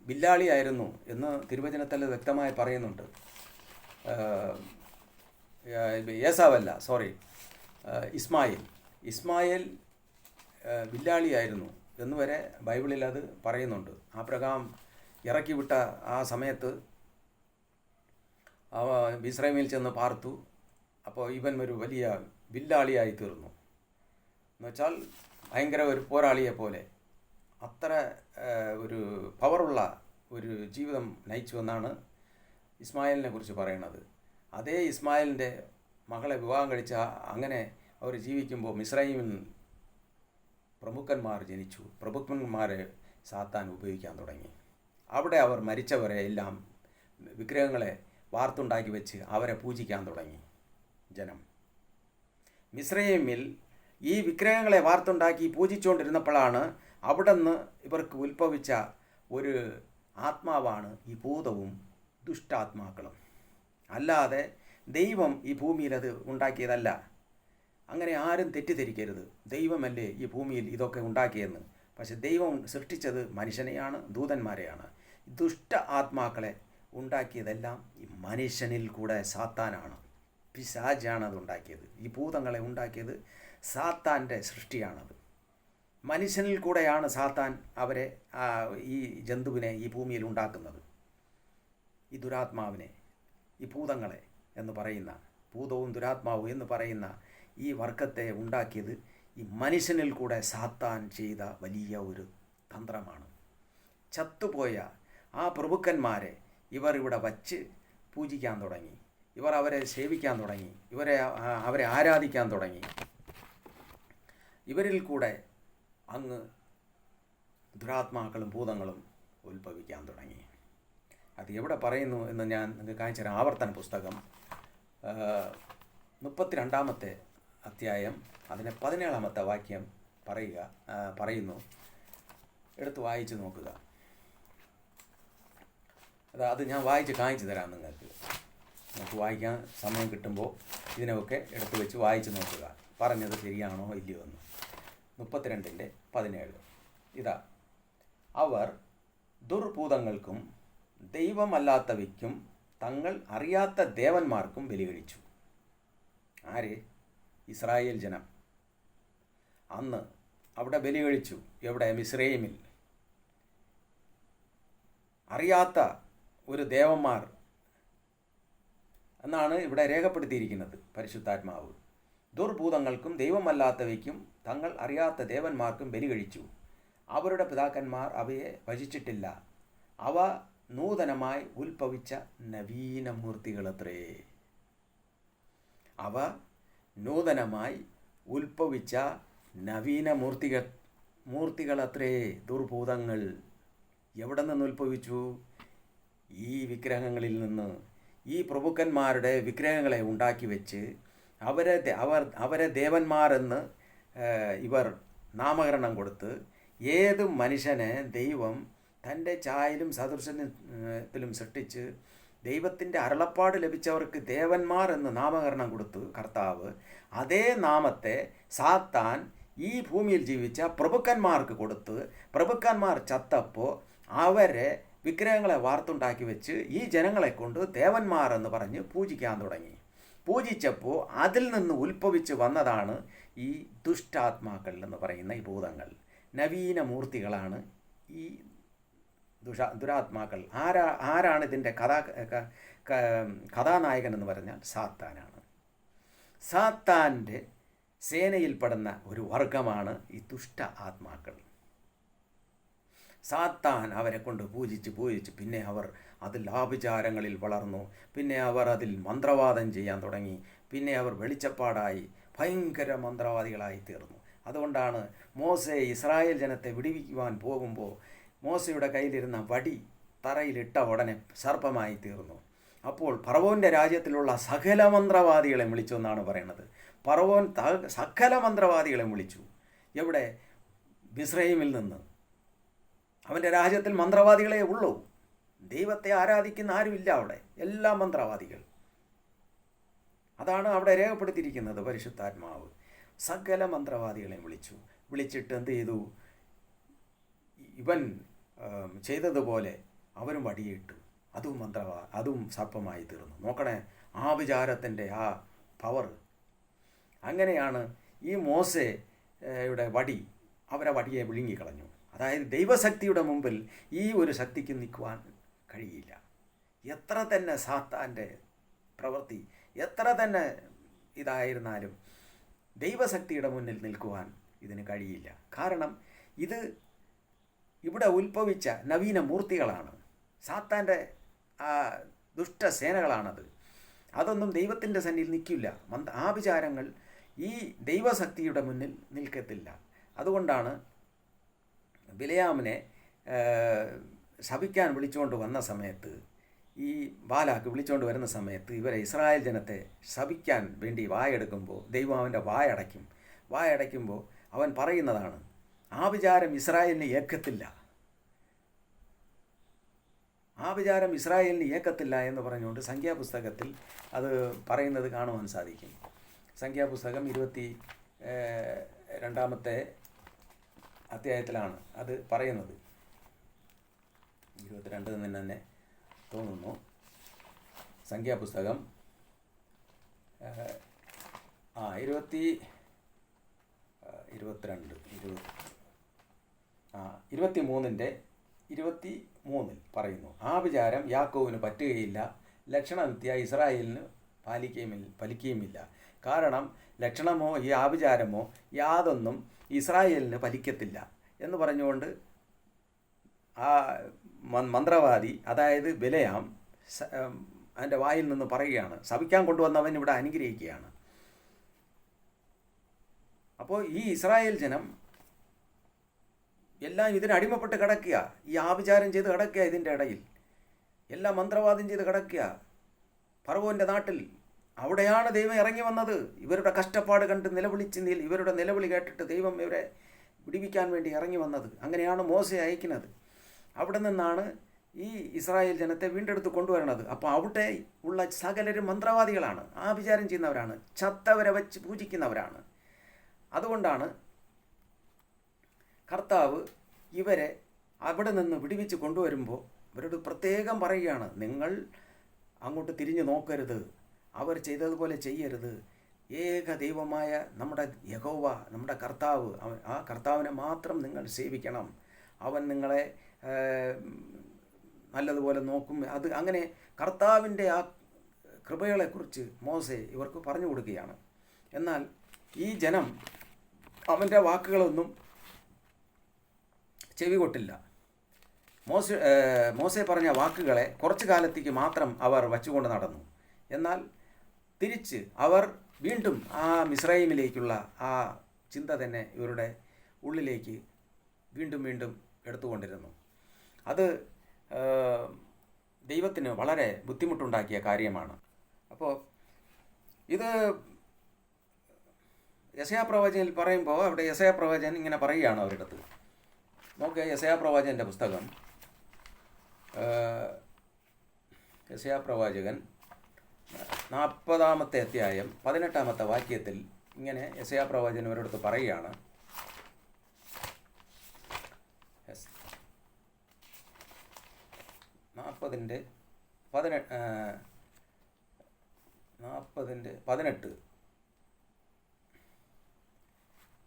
വില്ലാളിയായിരുന്നു എന്ന് തിരുവചനത്തിൽ വ്യക്തമായി പറയുന്നുണ്ട്. ഏസാവല്ല, സോറി, ഇസ്മായേൽ വില്ലാളിയായിരുന്നു എന്ന് വരെ ബൈബിളിൽ അത് പറയുന്നുണ്ട്. ആബ്രഹാം ഇറക്കി വിട്ട ആ സമയത്ത് മിസ്രൈമിൽ ചെന്ന് പാർത്തു. അപ്പോൾ ഇവൻ ഒരു വലിയ വില്ലാളിയായി തീർന്നു. എന്നുവെച്ചാൽ ഭയങ്കര ഒരു പോരാളിയെ പോലെ അത്ര ഒരു പവറുള്ള ഒരു ജീവിതം നയിച്ചു എന്നാണ് ഇസ്മായിലിനെ കുറിച്ച് പറയുന്നത്. അതേ ഇസ്മായിലിൻ്റെ മകളെ വിവാഹം കഴിച്ച അങ്ങനെ അവർ ജീവിക്കുമ്പോൾ മിസ്രൈമിൽ പ്രമുഖന്മാർ ജനിച്ചു. പ്രമുഖന്മാരെ സാത്താൻ ഉപയോഗിക്കാൻ തുടങ്ങി. അവിടെ അവർ മരിച്ചവരെ എല്ലാം വിഗ്രഹങ്ങളെ വാർത്തുണ്ടാക്കി വെച്ച് അവരെ പൂജിക്കാൻ തുടങ്ങി ജനം. മിസ്രൈമിൽ ഈ വിഗ്രഹങ്ങളെ വാർത്തുണ്ടാക്കി പൂജിച്ചുകൊണ്ടിരുന്നപ്പോഴാണ് അവിടെ നിന്ന് ഇവർക്ക് ഉത്ഭവിച്ച ഒരു ആത്മാവാണ് ഈ ഭൂതവും ദുഷ്ടാത്മാക്കളും. അല്ലാതെ ദൈവം ഈ ഭൂമിയിൽ അത് ഉണ്ടാക്കിയതല്ല. അങ്ങനെ ആരും തെറ്റിദ്ധരിക്കരുത്. ദൈവമല്ലേ ഈ ഭൂമിയിൽ ഇതൊക്കെ ഉണ്ടാക്കിയെന്ന്. പക്ഷെ ദൈവം സൃഷ്ടിച്ചത് മനുഷ്യനെയാണ്, ദൂതന്മാരെയാണ്. ദുഷ്ട ആത്മാക്കളെ ഉണ്ടാക്കിയതെല്ലാം ഈ മനുഷ്യനിൽ കൂടെ സാത്താനാണ്, പിശാചാണ് അത് ഉണ്ടാക്കിയത്. ഈ ഭൂതങ്ങളെ ഉണ്ടാക്കിയത് സാത്താൻ്റെ സൃഷ്ടിയാണത്. മനുഷ്യനിൽ കൂടെയാണ് സാത്താൻ അവരെ ഈ ജന്തുവിനെ ഈ ഭൂമിയിൽ ഉണ്ടാക്കുന്നത്. ഈ ദുരാത്മാവിനെ, ഈ ഭൂതങ്ങളെ എന്ന് പറയുന്ന, ഭൂതവും ദുരാത്മാവും എന്ന് പറയുന്ന ഈ വർഗത്തെ ഉണ്ടാക്കിയത് ഈ മനുഷ്യനിൽ കൂടെ സാത്താൻ ചെയ്ത വലിയ ഒരു തന്ത്രമാണ്. ചത്തുപോയ ആ പ്രഭുക്കന്മാരെ ഇവർ ഇവിടെ വച്ച് പൂജിക്കാൻ തുടങ്ങി. ഇവർ അവരെ സേവിക്കാൻ തുടങ്ങി. അവരെ ആരാധിക്കാൻ തുടങ്ങി. ഇവരിൽ കൂടെ അങ്ങ് ദുരാത്മാക്കളും ഭൂതങ്ങളും ഉത്ഭവിക്കാൻ തുടങ്ങി. അത് എവിടെ പറയുന്നു എന്ന് ഞാൻ നിങ്ങൾക്ക് കാണിച്ചു തരാം. ആവർത്തന പുസ്തകം 32-ാമത്തെ അധ്യായം അതിൻ്റെ 17-ാമത്തെ വാക്യം പറയുന്നു. എടുത്ത് വായിച്ച് നോക്കുക. അത് ഞാൻ വായിച്ച് കാണിച്ചു തരാം നിങ്ങൾക്ക്. വായിക്കാൻ സമയം കിട്ടുമ്പോൾ ഇതിനൊക്കെ എടുത്തു വെച്ച് വായിച്ച് നോക്കുക, പറഞ്ഞത് ശരിയാണോ ഇല്ലയോ എന്ന്. 32:17 ഇതാ: അവർ ദുർഭൂതങ്ങൾക്കും ദൈവമല്ലാത്തവയ്ക്കും തങ്ങൾ അറിയാത്ത ദേവന്മാർക്കും ബലികഴിച്ചു. ആര്? ഇസ്രായേൽ ജനം അന്ന് അവിടെ ബലികഴിച്ചു. എവിടെ? മിസ്രൈമിൽ. അറിയാത്ത ഒരു ദേവന്മാർ എന്നാണ് ഇവിടെ രേഖപ്പെടുത്തിയിരിക്കുന്നത് പരിശുദ്ധാത്മാവ്. ദുർഭൂതങ്ങൾക്കും ദൈവമല്ലാത്തവയ്ക്കും തങ്ങൾ അറിയാത്ത ദേവന്മാർക്കും ബലികഴിച്ചു. അവരുടെ പിതാക്കന്മാർ അവയെ ഭജിച്ചിട്ടില്ല. അവ നൂതനമായി ഉത്ഭവിച്ച നവീനമൂർത്തികളത്രേ. അവ നൂതനമായി ഉത്ഭവിച്ച മൂർത്തികളത്രേ ദുർഭൂതങ്ങൾ. എവിടെ നിന്ന് ഉത്ഭവിച്ചു? ഈ വിഗ്രഹങ്ങളിൽ നിന്ന്. ഈ പ്രഭുക്കന്മാരുടെ വിഗ്രഹങ്ങളെ ഉണ്ടാക്കി വെച്ച് അവരെ ദേവന്മാരെന്ന് ഇവർ നാമകരണം കൊടുത്ത്, ഏത് മനുഷ്യനെ ദൈവം തൻ്റെ ഛായയിലും സദൃശത്തിലും സൃഷ്ടിച്ച് ദൈവത്തിൻ്റെ അരുളപ്പാട് ലഭിച്ചവർക്ക് ദേവന്മാർ എന്ന് നാമകരണം കൊടുത്തു കർത്താവ്, അതേ നാമത്തെ സാത്താൻ ഈ ഭൂമിയിൽ ജീവിച്ച പ്രഭുക്കന്മാർക്ക് കൊടുത്ത്, പ്രഭുക്കന്മാർ ചത്തപ്പോൾ അവരെ വിഗ്രഹങ്ങളെ വാർത്തുണ്ടാക്കി വെച്ച് ഈ ജനങ്ങളെ കൊണ്ട് ദേവന്മാർ എന്ന് പറഞ്ഞ് പൂജിക്കാൻ തുടങ്ങി. പൂജിച്ചപ്പോൾ അതിൽ നിന്ന് ഉത്ഭവിച്ച് വന്നതാണ് ഈ ദുഷ്ടാത്മാക്കൾ എന്ന് പറയുന്ന ഈ ഭൂതങ്ങൾ. നവീന മൂർത്തികളാണ് ഈ ദുരാത്മാക്കൾ. ആരാണ് ഇതിൻ്റെ കഥാനായകൻ എന്ന് പറഞ്ഞാൽ സാത്താനാണ്. സാത്താൻ്റെ സേനയിൽപ്പെടുന്ന ഒരു വർഗമാണ് ഈ ദുഷ്ട ആത്മാക്കൾ. സാത്താൻ അവരെ കൊണ്ട് പൂജിച്ച് പിന്നെ അവർ അതിൽ ആഭിചാരങ്ങളിൽ വളർന്നു. പിന്നെ അവർ അതിൽ മന്ത്രവാദം ചെയ്യാൻ തുടങ്ങി. പിന്നെ അവർ വെളിച്ചപ്പാടായി ഭയങ്കര മന്ത്രവാദികളായി തീർന്നു. അതുകൊണ്ടാണ് മോശെ ഇസ്രായേൽ ജനത്തെ വിടുവിക്കുവാൻ പോകുമ്പോൾ മോശയുടെ കയ്യിലിരുന്ന വടി തറയിലിട്ട ഉടനെ സർപ്പമായി തീർന്നു. അപ്പോൾ ഫറവോൻ്റെ രാജ്യത്തിലുള്ള സകല മന്ത്രവാദികളെ വിളിച്ചു എന്നാണ് പറയുന്നത്. ഫറവോൻ സകല മന്ത്രവാദികളെ വിളിച്ചു. എവിടെ? മിസ്രൈമിൽ നിന്ന്. അവൻ്റെ രാജ്യത്തിൽ മന്ത്രവാദികളെ ഉള്ളൂ. ദൈവത്തെ ആരാധിക്കുന്ന ആരുമില്ല അവിടെ, എല്ലാം മന്ത്രവാദികൾ. അതാണ് അവിടെ രേഖപ്പെടുത്തിയിരിക്കുന്നത് പരിശുദ്ധാത്മാവ്. സകല മന്ത്രവാദികളെയും വിളിച്ചിട്ട് എന്ത് ചെയ്തു? ഇവൻ ചെയ്തതുപോലെ അവരും വടിയിട്ടു, അതും സർപ്പമായി തീർന്നു. നോക്കണേ ആഭിചാരത്തിൻ്റെ ആ പവർ. അങ്ങനെയാണ് ഈ മോശയുടെ വടി അവരെ വടിയെ വിഴുങ്ങിക്കളഞ്ഞു. അതായത് ദൈവശക്തിയുടെ മുമ്പിൽ ഈ ഒരു ശക്തിക്ക് നിൽക്കുവാൻ കഴിയില്ല. എത്ര തന്നെ സാത്താൻ്റെ പ്രവൃത്തി എത്ര തന്നെ ഇതായിരുന്നാലും ദൈവശക്തിയുടെ മുന്നിൽ നിൽക്കുവാൻ ഇതിന് കഴിയില്ല. കാരണം ഇത് ഇവിടെ ഉത്ഭവിച്ച നവീന മൂർത്തികളാണ്, സാത്താൻ്റെ ദുഷ്ടസേനകളാണത്. അതൊന്നും ദൈവത്തിൻ്റെ സന്നിധിയിൽ നിൽക്കില്ല. ആഭിചാരങ്ങൾ ഈ ദൈവശക്തിയുടെ മുന്നിൽ നിൽക്കത്തില്ല. അതുകൊണ്ടാണ് ബിലയാമിനെ ശപിക്കാൻ വിളിച്ചുകൊണ്ട് വന്ന സമയത്ത്, ഈ ബാലാക്ക് വിളിച്ചുകൊണ്ട് വരുന്ന സമയത്ത് ഇവരെ ഇസ്രായേൽ ജനത്തെ ശപിക്കാൻ വേണ്ടി വായെടുക്കുമ്പോൾ ദൈവം അവൻ്റെ വായടയ്ക്കുമ്പോൾ അവൻ പറയുന്നതാണ്, ആഭിചാരം ഇസ്രായേലിന് ഏക്കത്തില്ല, ആഭിചാരം ഇസ്രായേലിന് ഏക്കത്തില്ല എന്ന് പറഞ്ഞുകൊണ്ട് സംഖ്യാപുസ്തകത്തിൽ അത് പറയുന്നത് കാണുവാൻ സാധിക്കും. സംഖ്യാപുസ്തകം 22-ാമത്തെ അധ്യായത്തിലാണ് അത് പറയുന്നത്. 22 എന്ന് തന്നെ തോന്നുന്നു. സംഖ്യാപുസ്തകം 23 പറയുന്നു, ആഭിചാരം യാക്കോവിന് പറ്റുകയില്ല, ലക്ഷണവിദ്യ ഇസ്രായേലിന് ഫലിക്കുകയുമില്ല. കാരണം ലക്ഷണമോ ഈ ആഭിചാരമോ യാതൊന്നും ഇസ്രായേലിന് ഫലിക്കത്തില്ല എന്ന് പറഞ്ഞുകൊണ്ട് ആ മന്ത്രവാദി, അതായത് ബിലയാം, അതിൻ്റെ വായിൽ നിന്ന് പറയുകയാണ്. ശപിക്കാൻ കൊണ്ടുവന്നവൻ ഇവിടെ അനുഗ്രഹിക്കുകയാണ്. അപ്പോൾ ഈ ഇസ്രായേൽ ജനം എല്ലാം ഇതിന് അടിമപ്പെട്ട് കിടക്കുക, ഈ ആഭിചാരം ചെയ്ത് കിടക്കുക, ഇതിൻ്റെ ഇടയിൽ എല്ലാം മന്ത്രവാദം ചെയ്ത് കിടക്കുക. ഫറവോൻ്റെ നാട്ടിൽ അവിടെയാണ് ദൈവം ഇറങ്ങി വന്നത്. ഇവരുടെ കഷ്ടപ്പാട് കണ്ട് ഇവരുടെ നിലവിളി കേട്ടിട്ട് ദൈവം ഇവരെ വിടിവിക്കാൻ വേണ്ടി ഇറങ്ങി വന്നത്. അങ്ങനെയാണ് മോശയെ അയക്കുന്നത്. അവിടെ നിന്നാണ് ഈ ഇസ്രായേൽ ജനത്തെ വീണ്ടെടുത്ത് കൊണ്ടുവരണത്. അപ്പോൾ അവിടെ ഉള്ള സകലരും മന്ത്രവാദികളാണ്, ആഭിചാരം ചെയ്യുന്നവരാണ്, ചത്തവരെ വച്ച് പൂജിക്കുന്നവരാണ്. അതുകൊണ്ടാണ് കർത്താവ് ഇവരെ അവിടെ നിന്ന് വിടുവിച്ച് കൊണ്ടുവരുമ്പോൾ ഇവരോട് പ്രത്യേകം പറയുകയാണ്, നിങ്ങൾ അങ്ങോട്ട് തിരിഞ്ഞു നോക്കരുത്, അവർ ചെയ്തതുപോലെ ചെയ്യരുത്. ഏക ദൈവമായ നമ്മുടെ യഹോവ, നമ്മുടെ കർത്താവ്, ആ കർത്താവിനെ മാത്രം നിങ്ങൾ സേവിക്കണം. അവൻ നിങ്ങളെ നല്ലതുപോലെ നോക്കും. അത് അങ്ങനെ കർത്താവിൻ്റെ ആ കൃപകളെക്കുറിച്ച് മോശെ ഇവർക്ക് പറഞ്ഞു കൊടുക്കുകയാണ്. എന്നാൽ ഈ ജനം അവൻ്റെ വാക്കുകളൊന്നും ചെവികൊട്ടില്ല. മോശെ പറഞ്ഞ വാക്കുകളെ കുറച്ചു കാലത്തേക്ക് മാത്രം അവർ വച്ചുകൊണ്ട് നടന്നു. എന്നാൽ തിരിച്ച് അവർ വീണ്ടും ആ മിസ്രൈമിലേക്കുള്ള ആ ചിന്ത തന്നെ ഇവരുടെ ഉള്ളിലേക്ക് വീണ്ടും എടുത്തുകൊണ്ടിരുന്നു. അത് ദൈവത്തിന് വളരെ ബുദ്ധിമുട്ടുണ്ടാക്കിയ കാര്യമാണ്. അപ്പോൾ ഇത് യെശയ്യാ പ്രവാചകനിൽ പറയുമ്പോൾ അവിടെ യെശയ്യാ പ്രവാചകൻ ഇങ്ങനെ പറയുകയാണ് അവരുടെ അടുത്ത്. നോക്കുക, യെശയ്യാ പ്രവാചകൻ്റെ പുസ്തകം, യെശയ്യാ പ്രവാചകൻ 40-ാമത്തെ അധ്യായം 18-ാമത്തെ വാക്യത്തിൽ ഇങ്ങനെ യെശയ്യാ പ്രവാചകൻ ഇവരടുത്ത് പറയുകയാണ്. 40:18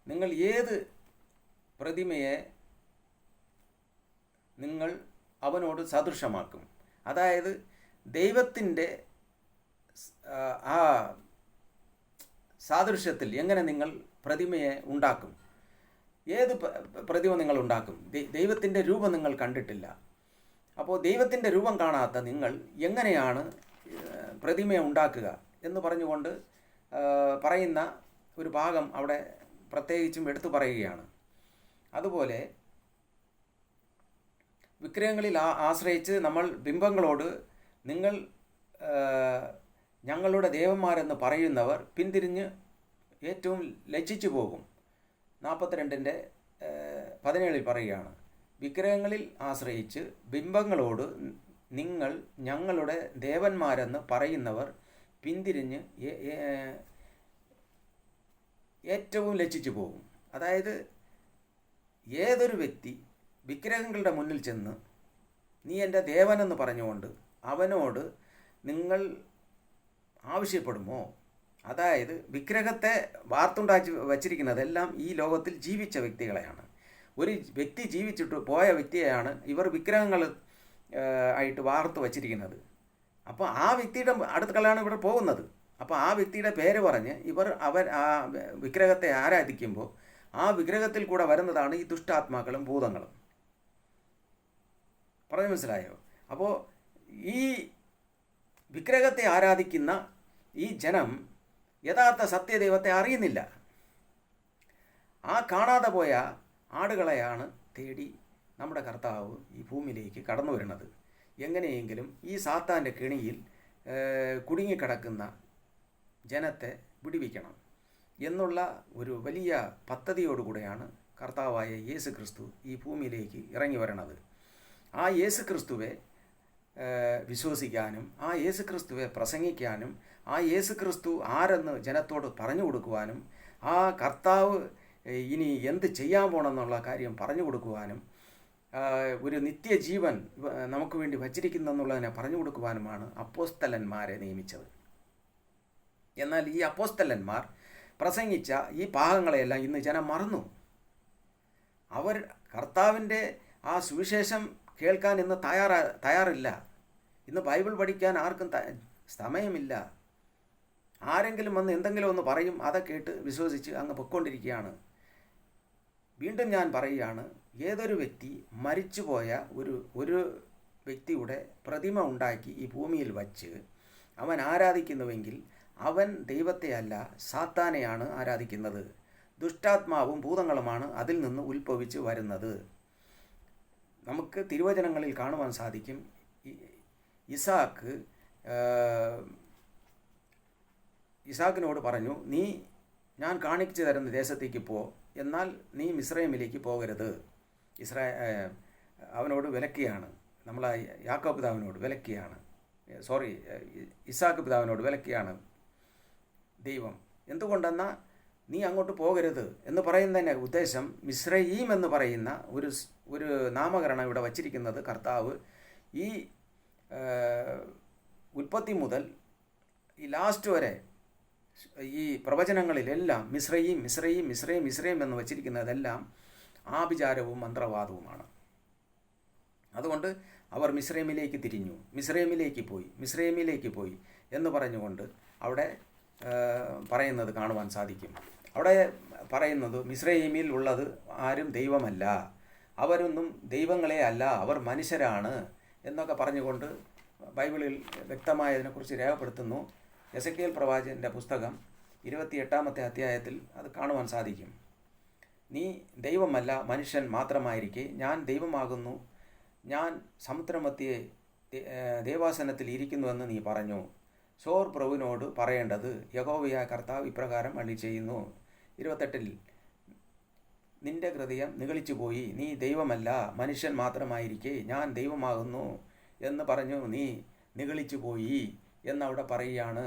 നിങ്ങൾ ഏത് പ്രതിമയെ നിങ്ങൾ അവനോട് സദൃശമാക്കും? അതായത് ദൈവത്തിൻ്റെ ആ സാദൃശ്യത്തിൽ എങ്ങനെ നിങ്ങൾ പ്രതിമയെ ഉണ്ടാക്കും? ഏത് പ്രതിമ നിങ്ങൾ ഉണ്ടാക്കും? ദൈവത്തിൻ്റെ രൂപം നിങ്ങൾ കണ്ടിട്ടില്ല. അപ്പോൾ ദൈവത്തിൻ്റെ രൂപം കാണാത്ത നിങ്ങൾ എങ്ങനെയാണ് പ്രതിമയെ ഉണ്ടാക്കുക എന്ന് പറഞ്ഞുകൊണ്ട് പറയുന്ന ഒരു ഭാഗം അവിടെ പ്രത്യേകിച്ചും എടുത്തു പറയുകയാണ്. അതുപോലെ വിഗ്രഹങ്ങളിൽ ആശ്രയിച്ച് നമ്മൾ ബിംബങ്ങളോട് നിങ്ങൾ ഞങ്ങളുടെ ദേവന്മാരെന്ന് പറയുന്നവർ പിന്തിരിഞ്ഞ് ഏറ്റവും ലജ്ജിച്ചു പോകും. 42:17 പറയുകയാണ്, വിഗ്രഹങ്ങളിൽ ആശ്രയിച്ച് ബിംബങ്ങളോട് നിങ്ങൾ ഞങ്ങളുടെ ദേവന്മാരെന്ന് പറയുന്നവർ പിന്തിരിഞ്ഞ് ഏറ്റവും ലജ്ജിച്ചു പോകും. അതായത് ഏതൊരു വ്യക്തി വിഗ്രഹങ്ങളുടെ മുന്നിൽ ചെന്ന് നീ എൻ്റെ ദേവനെന്ന് പറഞ്ഞുകൊണ്ട് അവനോട് നിങ്ങൾ ആവശ്യപ്പെടുമോ? അതായത് വിഗ്രഹത്തെ വാർത്തുണ്ടാക്കി വച്ചിരിക്കുന്നതെല്ലാം ഈ ലോകത്തിൽ ജീവിച്ച വ്യക്തികളെയാണ്. ഒരു വ്യക്തി ജീവിച്ചിട്ട് പോയ വ്യക്തിയെയാണ് ഇവർ വിഗ്രഹങ്ങൾ ആയിട്ട് വാർത്തു വച്ചിരിക്കുന്നത്. അപ്പോൾ ആ വ്യക്തിയുടെ അടുക്കളാണ് ഇവിടെ പോകുന്നത്. അപ്പോൾ ആ വ്യക്തിയുടെ പേര് പറഞ്ഞ് അവർ ആ വിഗ്രഹത്തെ ആരാധിക്കുമ്പോൾ ആ വിഗ്രഹത്തിൽ കൂടെ വരുന്നതാണ് ഈ ദുഷ്ടാത്മാക്കളും ഭൂതങ്ങളും. പറഞ്ഞു മനസ്സിലായോ? അപ്പോൾ ഈ വിഗ്രഹത്തെ ആരാധിക്കുന്ന ഈ ജനം യഥാർത്ഥ സത്യദൈവത്തെ അറിയുന്നില്ല. ആ കാണാതെ പോയ ആടുകളെയാണ് തേടി നമ്മുടെ കർത്താവ് ഈ ഭൂമിയിലേക്ക് കടന്നു വരുന്നത്. എങ്ങനെയെങ്കിലും ഈ സാത്താൻ്റെ കെണിയിൽ കുടുങ്ങിക്കിടക്കുന്ന ജനത്തെ വിടുവിക്കണം എന്നുള്ള ഒരു വലിയ പദ്ധതിയോടുകൂടെയാണ് കർത്താവായ യേശു ക്രിസ്തു ഈ ഭൂമിയിലേക്ക് ഇറങ്ങി വരണത്. ആ യേശു ക്രിസ്തുവെ വിശ്വസിക്കാനും ആ യേശു ക്രിസ്തുവെ പ്രസംഗിക്കാനും ആ യേശു ക്രിസ്തു ആരെന്ന് ജനത്തോട് പറഞ്ഞു കൊടുക്കുവാനും ആ കർത്താവ് ഇനി എന്ത് ചെയ്യാൻ പോകണമെന്നുള്ള കാര്യം പറഞ്ഞു കൊടുക്കുവാനും ഒരു നിത്യജീവൻ നമുക്ക് വേണ്ടി വച്ചിരിക്കുന്നെന്നുള്ളതിനെ പറഞ്ഞു കൊടുക്കുവാനുമാണ് അപ്പോസ്തലന്മാരെ നിയമിച്ചത്. എന്നാൽ ഈ അപ്പോസ്തലന്മാർ പ്രസംഗിച്ച ഈ ഭാഗങ്ങളെയെല്ലാം ഇന്ന് ജനം മറന്നു. അവർ കർത്താവിൻ്റെ ആ സുവിശേഷം കേൾക്കാൻ ഇന്ന് തയ്യാറില്ല. ഇന്ന് ബൈബിൾ പഠിക്കാൻ ആർക്കും സമയമില്ല. ആരെങ്കിലും വന്ന് എന്തെങ്കിലും ഒന്ന് പറയും, അത് കേട്ട് വിശ്വസിച്ച് അങ്ങ് പൊയ്ക്കൊണ്ടിരിക്കുകയാണ്. വീണ്ടും ഞാൻ പറയുകയാണ്, ഏതൊരു വ്യക്തി മരിച്ചുപോയ ഒരു വ്യക്തിയുടെ പ്രതിമ ഉണ്ടാക്കി ഈ ഭൂമിയിൽ വച്ച് അവൻ ആരാധിക്കുന്നുവെങ്കിൽ അവൻ ദൈവത്തെ അല്ല സാത്താനെയാണ് ആരാധിക്കുന്നത്. ദുഷ്ടാത്മാവും ഭൂതങ്ങളുമാണ് അതിൽ നിന്ന് ഉത്ഭവിച്ച് വരുന്നത്. നമുക്ക് തിരുവചനങ്ങളിൽ കാണുവാൻ സാധിക്കും, ഇസാക്കിനോട് പറഞ്ഞു, ഞാൻ കാണിച്ചു തരുന്ന ദേശത്തേക്ക് പോ, എന്നാൽ നീ മിസ്രൈമിലേക്ക് പോകരുത്. അവനോട് വിലക്കിയാണ്, നമ്മളെ യാക്കോബ് പിതാവിനോട് വിലക്കിയാണ്, ഇസാക്ക് പിതാവിനോട് വിലക്കിയാണ് ദൈവം. എന്തുകൊണ്ടെന്നാൽ നീ അങ്ങോട്ട് പോകരുത് എന്ന് പറയുന്നതിൻ്റെ ഉദ്ദേശം, മിസ്രയീം എന്ന് പറയുന്ന ഒരു നാമകരണം ഇവിടെ വച്ചിരിക്കുന്നത് കർത്താവ് ഈ ഉൽപ്പത്തി മുതൽ ഈ ലാസ്റ്റ് വരെ ഈ പ്രവചനങ്ങളിലെല്ലാം മിസ്രയീം മിസ്രയീം മിസ്രയീം മിസ്രയീം എന്ന് വച്ചിരിക്കുന്നതെല്ലാം ആഭിചാരവും മന്ത്രവാദവുമാണ്. അതുകൊണ്ട് അവർ മിസ്രൈമിലേക്ക് തിരിഞ്ഞു, മിസ്രൈമിലേക്ക് പോയി എന്ന് പറഞ്ഞുകൊണ്ട് അവിടെ പറയുന്നത് കാണുവാൻ സാധിക്കും. അവിടെ പറയുന്നത് മിസ്രൈമിൽ ഉള്ളത് ആരും ദൈവമല്ല, അവരൊന്നും ദൈവങ്ങളെ അല്ല, അവർ മനുഷ്യരാണ് എന്നൊക്കെ പറഞ്ഞുകൊണ്ട് ബൈബിളിൽ വ്യക്തമായി അതിനെക്കുറിച്ച് രേഖപ്പെടുത്തുന്നു. എസെക്കിയേൽ പ്രവാചകൻ്റെ പുസ്തകം 28-ാമത്തെ അധ്യായത്തിൽ അത് കാണുവാൻ സാധിക്കും. നീ ദൈവമല്ല, മനുഷ്യൻ മാത്രമായിരിക്കെ ഞാൻ ദൈവമാകുന്നു, ഞാൻ സമുദ്രമധ്യേ ദേവാസനത്തിൽ ഇരിക്കുന്നുവെന്ന് നീ പറഞ്ഞു. സോർ പ്രഭുവിനോട് പറയേണ്ടത്, യഹോവയായ കർത്താവ് ഇപ്രകാരം അരുളി ചെയ്യുന്നു. 28-ൽ നിന്റെ ഹൃദയം നിഗളിച്ചു പോയി, നീ ദൈവമല്ല, മനുഷ്യൻ മാത്രമായിരിക്കെ ഞാൻ ദൈവമാകുന്നു എന്ന് പറഞ്ഞു നീ നിഗളിച്ചു പോയി എന്നവിടെ പറയുകയാണ്.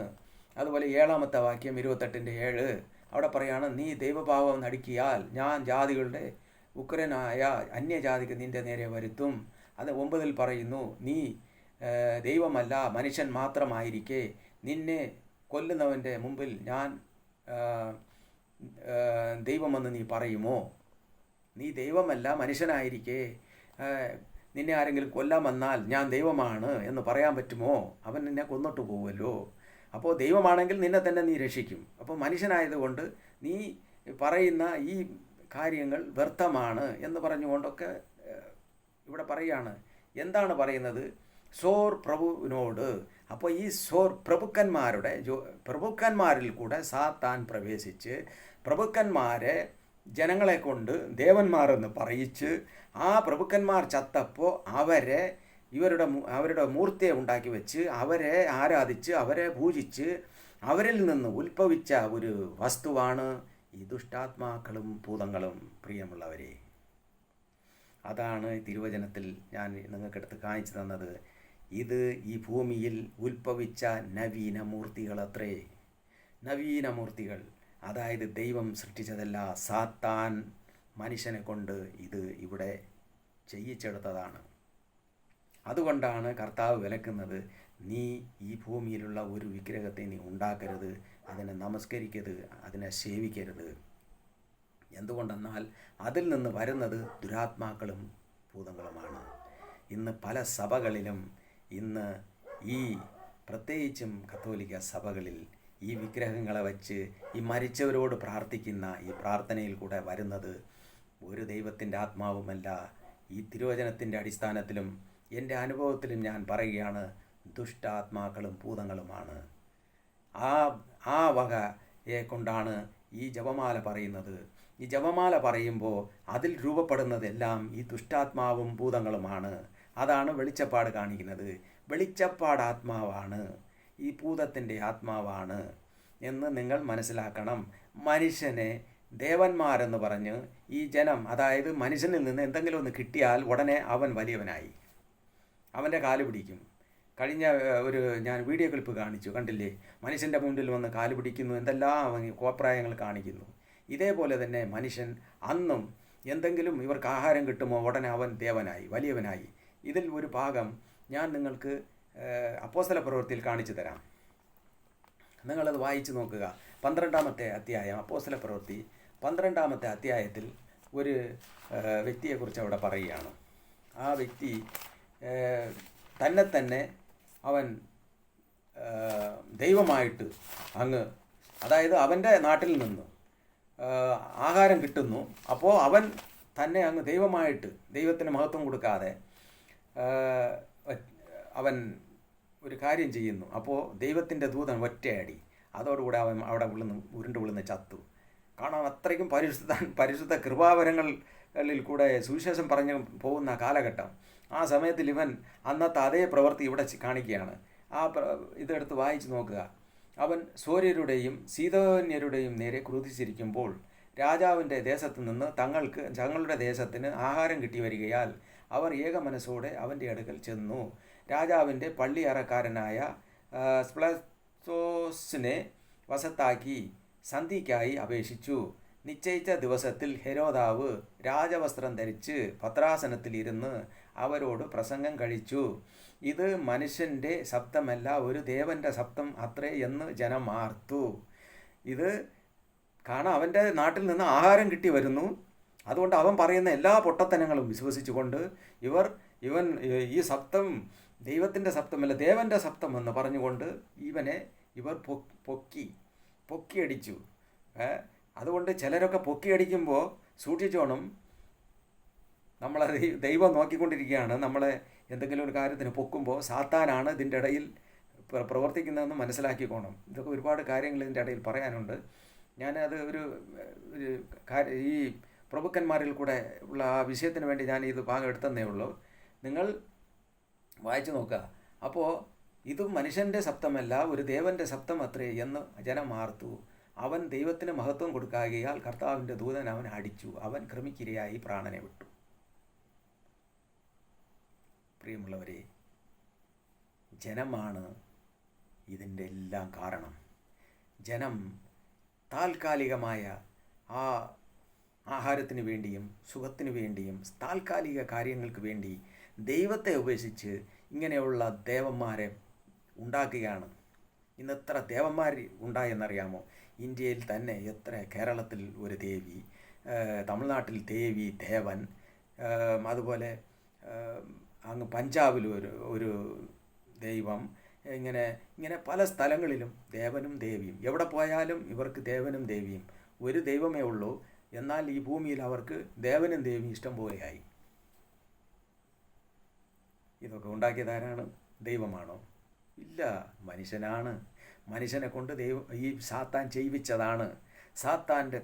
അതുപോലെ 7-ാമത്തെ വാക്യം 28-7 അവിടെ പറയുകയാണ്, നീ ദൈവഭാവം നടിക്കിയാൽ ഞാൻ ജാതികളുടെ ഉഗ്രനായ അന്യജാതിക്ക് നിന്റെ നേരെ വരുത്തും. അത് 9-ൽ പറയുന്നു, നീ ദൈവമല്ല, മനുഷ്യൻ മാത്രമായിരിക്കെ നിന്നെ കൊല്ലുന്നവൻ്റെ മുമ്പിൽ ഞാൻ ദൈവമെന്ന് നീ പറയുമോ? നീ ദൈവമല്ല, മനുഷ്യനായിരിക്കെ നിന്നെ ആരെങ്കിലും കൊല്ലാൻ വന്നാൽ ഞാൻ ദൈവമാണ് എന്ന് പറയാൻ പറ്റുമോ? അവൻ നിന്നെ കൊന്നിട്ട് പോകുമല്ലോ. അപ്പോൾ ദൈവമാണെങ്കിൽ നിന്നെ തന്നെ നീ രക്ഷിക്കും. അപ്പോൾ മനുഷ്യനായതുകൊണ്ട് നീ പറയുന്ന ഈ കാര്യങ്ങൾ വ്യർത്ഥമാണ് എന്ന് പറഞ്ഞുകൊണ്ടൊക്കെ ഇവിടെ പറയുകയാണ്. എന്താണ് പറയുന്നത്? സോർ പ്രഭുവിനോട്. അപ്പോൾ ഈ സോർ പ്രഭുക്കന്മാരിൽ കൂടെ സാത്താൻ പ്രവേശിച്ച് പ്രഭുക്കന്മാരെ ജനങ്ങളെ കൊണ്ട് ദേവന്മാരെന്ന് പറയിച്ച് ആ പ്രഭുക്കന്മാർ ചത്തപ്പോൾ അവരുടെ മൂർത്തിയെ ഉണ്ടാക്കി വെച്ച് അവരെ ആരാധിച്ച് അവരെ പൂജിച്ച് അവരിൽ നിന്ന് ഉത്ഭവിച്ച ഒരു വസ്തുവാണ് ഈ ദുഷ്ടാത്മാക്കളും ഭൂതങ്ങളും. പ്രിയമുള്ളവരെ, അതാണ് തിരുവചനത്തിൽ ഞാൻ നിങ്ങൾക്കെടുത്ത് കാണിച്ചു തന്നത്. ഇത് ഈ ഭൂമിയിൽ ഉത്ഭവിച്ച നവീന മൂർത്തികളത്രേ. നവീന മൂർത്തികൾ, അതായത് ദൈവം സൃഷ്ടിച്ചതല്ല, സാത്താൻ മനുഷ്യനെ കൊണ്ട് ഇത് ഇവിടെ ചെയ്യിച്ചെടുത്തതാണ്. അതുകൊണ്ടാണ് കർത്താവ് വിലക്കുന്നത്, നീ ഈ ഭൂമിയിലുള്ള ഒരു വിഗ്രഹത്തെ നീ ഉണ്ടാക്കരുത്, അതിനെ നമസ്കരിക്കരുത്, അതിനെ സേവിക്കരുത്. എന്തുകൊണ്ടെന്നാൽ അതിൽ നിന്ന് വരുന്നത് ദുരാത്മാക്കളും ഭൂതങ്ങളുമാണ്. ഇന്ന് പല സഭകളിലും ഇന്ന് ഈ പ്രത്യേകിച്ചും കത്തോലിക്ക സഭകളിൽ ഈ വിഗ്രഹങ്ങളെ വച്ച് ഈ മരിച്ചവരോട് പ്രാർത്ഥിക്കുന്ന ഈ പ്രാർത്ഥനയിൽ കൂടെ വരുന്നത് ഒരു ദൈവത്തിൻ്റെ ആത്മാവുമല്ല. ഈ തിരുവചനത്തിൻ്റെ അടിസ്ഥാനത്തിലും എൻ്റെ അനുഭവത്തിലും ഞാൻ പറയുകയാണ്, ദുഷ്ടാത്മാക്കളും ഭൂതങ്ങളുമാണ്. ആ വകയെ കൊണ്ടാണ് ഈ ജപമാല പറയുന്നത്. ഈ ജപമാല പറയുമ്പോൾ അതിൽ രൂപപ്പെടുന്നതെല്ലാം ഈ ദുഷ്ടാത്മാവും ഭൂതങ്ങളുമാണ്. അതാണ് വെളിച്ചപ്പാട് കാണിക്കുന്നത്. വെളിച്ചപ്പാട് ആത്മാവാണ്, ഈ ഭൂതത്തിൻ്റെ ആത്മാവാണ് എന്ന് നിങ്ങൾ മനസ്സിലാക്കണം. മനുഷ്യനെ ദേവന്മാരെന്ന് പറഞ്ഞ് ഈ ജനം, അതായത് മനുഷ്യനിൽ നിന്ന് എന്തെങ്കിലും ഒന്ന് കിട്ടിയാൽ ഉടനെ അവൻ വലിയവനായി, അവൻ്റെ കാല് പിടിക്കും. കഴിഞ്ഞ ഞാൻ വീഡിയോ ക്ലിപ്പ് കാണിച്ചു, കണ്ടില്ലേ? മനുഷ്യൻ്റെ മുന്നിൽ വന്ന് കാല് പിടിക്കുന്നു, എന്തെല്ലാം അവൻ കോപ്രായങ്ങൾ കാണിക്കുന്നു. ഇതേപോലെ തന്നെ മനുഷ്യൻ അന്നും എന്തെങ്കിലും ഇവർക്ക് ആഹാരം കിട്ടുമോ ഉടനെ അവൻ ദേവനായി, വലിയവനായി. ഇതിൽ ഒരു ഭാഗം ഞാൻ നിങ്ങൾക്ക് അപ്പോസ്തല പ്രവൃത്തിയിൽ കാണിച്ചു തരാം. നിങ്ങളത് വായിച്ചു നോക്കുക. 12-ാമത്തെ അധ്യായം, അപ്പോസ്തല പ്രവൃത്തി 12-ാമത്തെ അധ്യായത്തിൽ ഒരു വ്യക്തിയെക്കുറിച്ച് അവിടെ പറയുകയാണ്. ആ വ്യക്തി തന്നെ അവൻ ദൈവമായിട്ട് അതായത് അവൻ്റെ നാട്ടിൽ നിന്ന് ആഹാരം കിട്ടുന്നു. അപ്പോൾ അവൻ തന്നെ അങ്ങ് ദൈവമായിട്ട്, ദൈവത്തിന് മഹത്വം കൊടുക്കാതെ അവൻ ഒരു കാര്യം ചെയ്യുന്നു. അപ്പോൾ ദൈവത്തിൻ്റെ ദൂതൻ ഒറ്റയടി, അതോടുകൂടെ അവൻ അവിടെ ഉരുണ്ട് വിളുന്ന് ചത്തു. കാണാൻ അത്രയ്ക്കും പരിശുദ്ധ കൃപാവരങ്ങളിൽ കൂടെ സുവിശേഷം പറഞ്ഞു പോകുന്ന കാലഘട്ടം. ആ സമയത്തിൽ ഇവൻ അന്നത്തെ അതേ പ്രവൃത്തി ഇവിടെ കാണിക്കുകയാണ്. ഇതെടുത്ത് വായിച്ച് നോക്കുക. അവൻ സോര്യരുടെയും സീതോന്യരുടെയും നേരെ ക്രുദ്ധിച്ചിരിക്കുമ്പോൾ രാജാവിൻ്റെ ദേശത്തു നിന്ന് തങ്ങളുടെ ദേശത്തിന് ആഹാരം കിട്ടി വരികയാൽ അവർ ഏക മനസ്സോടെ അവൻ്റെ അടുക്കൽ ചെന്നു. രാജാവിൻ്റെ പള്ളിയറക്കാരനായ സ്പ്ലത്തോസിനെ വശത്താക്കി സന്ധിക്കായി അപേക്ഷിച്ചു. നിശ്ചയിച്ച ദിവസത്തിൽ ഹെരോദാവ് രാജവസ്ത്രം ധരിച്ച് ഭദ്രാസനത്തിൽ ഇരുന്ന് അവരോട് പ്രസംഗം കഴിച്ചു. ഇത് മനുഷ്യൻ്റെ ശബ്ദമല്ല, ഒരു ദേവൻ്റെ ശബ്ദം അത്രേ എന്ന് ജനം ആർത്തു. ഇത് കാണാൻ അവൻ്റെ നാട്ടിൽ നിന്ന് ആഹാരം കിട്ടി വരുന്നു. അതുകൊണ്ട് അവൻ പറയുന്ന എല്ലാ പൊട്ടത്തനങ്ങളും വിശ്വസിച്ചുകൊണ്ട് ഇവൻ ഈ ശബ്ദം ദൈവത്തിൻ്റെ ശബ്ദമല്ല, ദേവൻ്റെ ശബ്ദം എന്ന് പറഞ്ഞുകൊണ്ട് ഇവർ പൊക്കിയടിച്ചു. അതുകൊണ്ട് ചിലരൊക്കെ പൊക്കിയടിക്കുമ്പോൾ സൂക്ഷിച്ചോണം. നമ്മളെ ദൈവം നോക്കിക്കൊണ്ടിരിക്കുകയാണ്. നമ്മളെ എന്തെങ്കിലും ഒരു കാര്യത്തിന് പൊക്കുമ്പോൾ സാത്താനാണ് ഇതിൻ്റെ ഇടയിൽ പ്രവർത്തിക്കുന്നതെന്ന് മനസ്സിലാക്കിക്കോണം. ഇതൊക്കെ ഒരുപാട് കാര്യങ്ങൾ ഇതിൻ്റെ ഇടയിൽ പറയാനുണ്ട്. ഞാനത് ഈ പ്രഭുക്കന്മാരിൽ കൂടെ ഉള്ള ആ വിഷയത്തിന് വേണ്ടി ഞാൻ ഇത് ഭാഗം എടുത്തതേ ഉള്ളൂ. നിങ്ങൾ വായിച്ചു നോക്കുക. അപ്പോൾ ഇതും മനുഷ്യൻ്റെ ശബ്ദമല്ല, ഒരു ദേവൻ്റെ ശബ്ദം അത്രേ എന്ന് ജനം ആർത്തു. അവൻ ദൈവത്തിന് മഹത്വം കൊടുക്കാകയാൽ കർത്താവിൻ്റെ ദൂതൻ അവനെ അടിച്ചു. അവൻ കൃമിക്കിരയായി പ്രാണനെ വിട്ടു. പ്രിയമുള്ളവരെ, ജനമാണ് ഇതിൻ്റെ എല്ലാം കാരണം. ജനം താൽക്കാലികമായ ആ ആഹാരത്തിന് വേണ്ടിയും സുഖത്തിന് വേണ്ടിയും താൽക്കാലിക കാര്യങ്ങൾക്ക് വേണ്ടി ദൈവത്തെ ഉപേക്ഷിച്ച് ഇങ്ങനെയുള്ള ദേവന്മാരെ ഉണ്ടാക്കുകയാണ്. ഇന്ന് എത്ര ദേവന്മാർ ഉണ്ടായെന്നറിയാമോ? ഇന്ത്യയിൽ തന്നെ എത്ര, കേരളത്തിൽ ഒരു ദേവി, തമിഴ്നാട്ടിൽ ദേവൻ, അതുപോലെ അങ്ങ് പഞ്ചാബിൽ ഒരു ദൈവം, ഇങ്ങനെ പല സ്ഥലങ്ങളിലും ദേവനും ദേവിയും. എവിടെ പോയാലും ഇവർക്ക് ദേവനും ദേവിയും. ഒരു ദൈവമേ ഉള്ളൂ. എന്നാൽ ഈ ഭൂമിയിൽ അവർക്ക് ദേവനും ദേവിയും ഇഷ്ടം പോലെയായി. ഇതൊക്കെ ഉണ്ടാക്കിയതാരാണ്? ദൈവമാണോ? ഇല്ല, മനുഷ്യനാണ്. മനുഷ്യനെ കൊണ്ട് ഈ സാത്താൻ ചെയ്യിപ്പിച്ചതാണ്. സാത്താൻ്റെ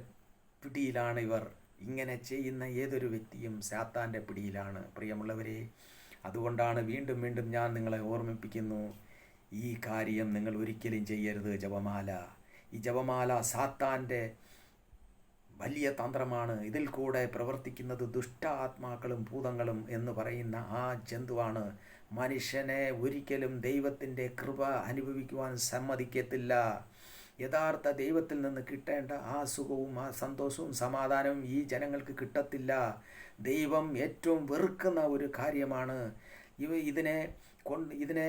പിടിയിലാണ് ഇവർ. ഇങ്ങനെ ചെയ്യുന്ന ഏതൊരു വ്യക്തിയും സാത്താൻ്റെ പിടിയിലാണ്. പ്രിയമുള്ളവരെ, അതുകൊണ്ടാണ് വീണ്ടും വീണ്ടും ഞാൻ നിങ്ങളെ ഓർമ്മിപ്പിക്കുന്നു, ഈ കാര്യം നിങ്ങൾ ഒരിക്കലും ചെയ്യരുത്. ജപമാല, ഈ ജപമാല സാത്താൻ്റെ വലിയ തന്ത്രമാണ്. ഇതിൽ കൂടെ പ്രവർത്തിക്കുന്നത് ദുഷ്ടാത്മാക്കളും ഭൂതങ്ങളും എന്ന് പറയുന്ന ആ ജന്തുവാണ്. മനുഷ്യനെ ഒരിക്കലും ദൈവത്തിൻ്റെ കൃപ അനുഭവിക്കുവാൻ സമ്മതിക്കത്തില്ല. യഥാർത്ഥ ദൈവത്തിൽ നിന്ന് കിട്ടേണ്ട ആ സുഖവും ആ സന്തോഷവും സമാധാനവും ഈ ജനങ്ങൾക്ക് കിട്ടത്തില്ല. ദൈവം ഏറ്റവും വെറുക്കുന്ന ഒരു കാര്യമാണ് ഇതിനെ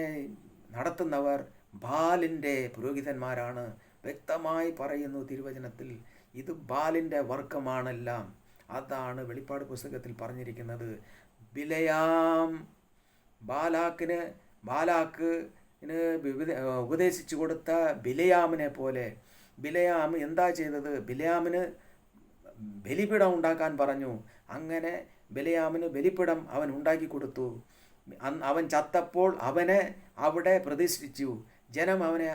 നടത്തുന്നവർ ബാലിൻ്റെ പുരോഹിതന്മാരാണ്. വ്യക്തമായി പറയുന്നു തിരുവചനത്തിൽ, ഇത് ബാലിൻ്റെ വർഗമാണെല്ലാം. അതാണ് വെളിപ്പാട് പുസ്തകത്തിൽ പറഞ്ഞിരിക്കുന്നത്. ബാലാക്കിന് ഉപദേശിച്ചു കൊടുത്ത ബിലയാമിനെ പോലെ. ബിലയാം എന്താ ചെയ്തത്? ബിലയാമിന് ബലിപീഠം ഉണ്ടാക്കാൻ പറഞ്ഞു. അങ്ങനെ ബിലയാമിന് ബലിപീഠം അവൻ ഉണ്ടാക്കി കൊടുത്തു. അവൻ ചത്തപ്പോൾ അവനെ അവിടെ പ്രതിഷ്ഠിച്ചു. ജനം അവനെ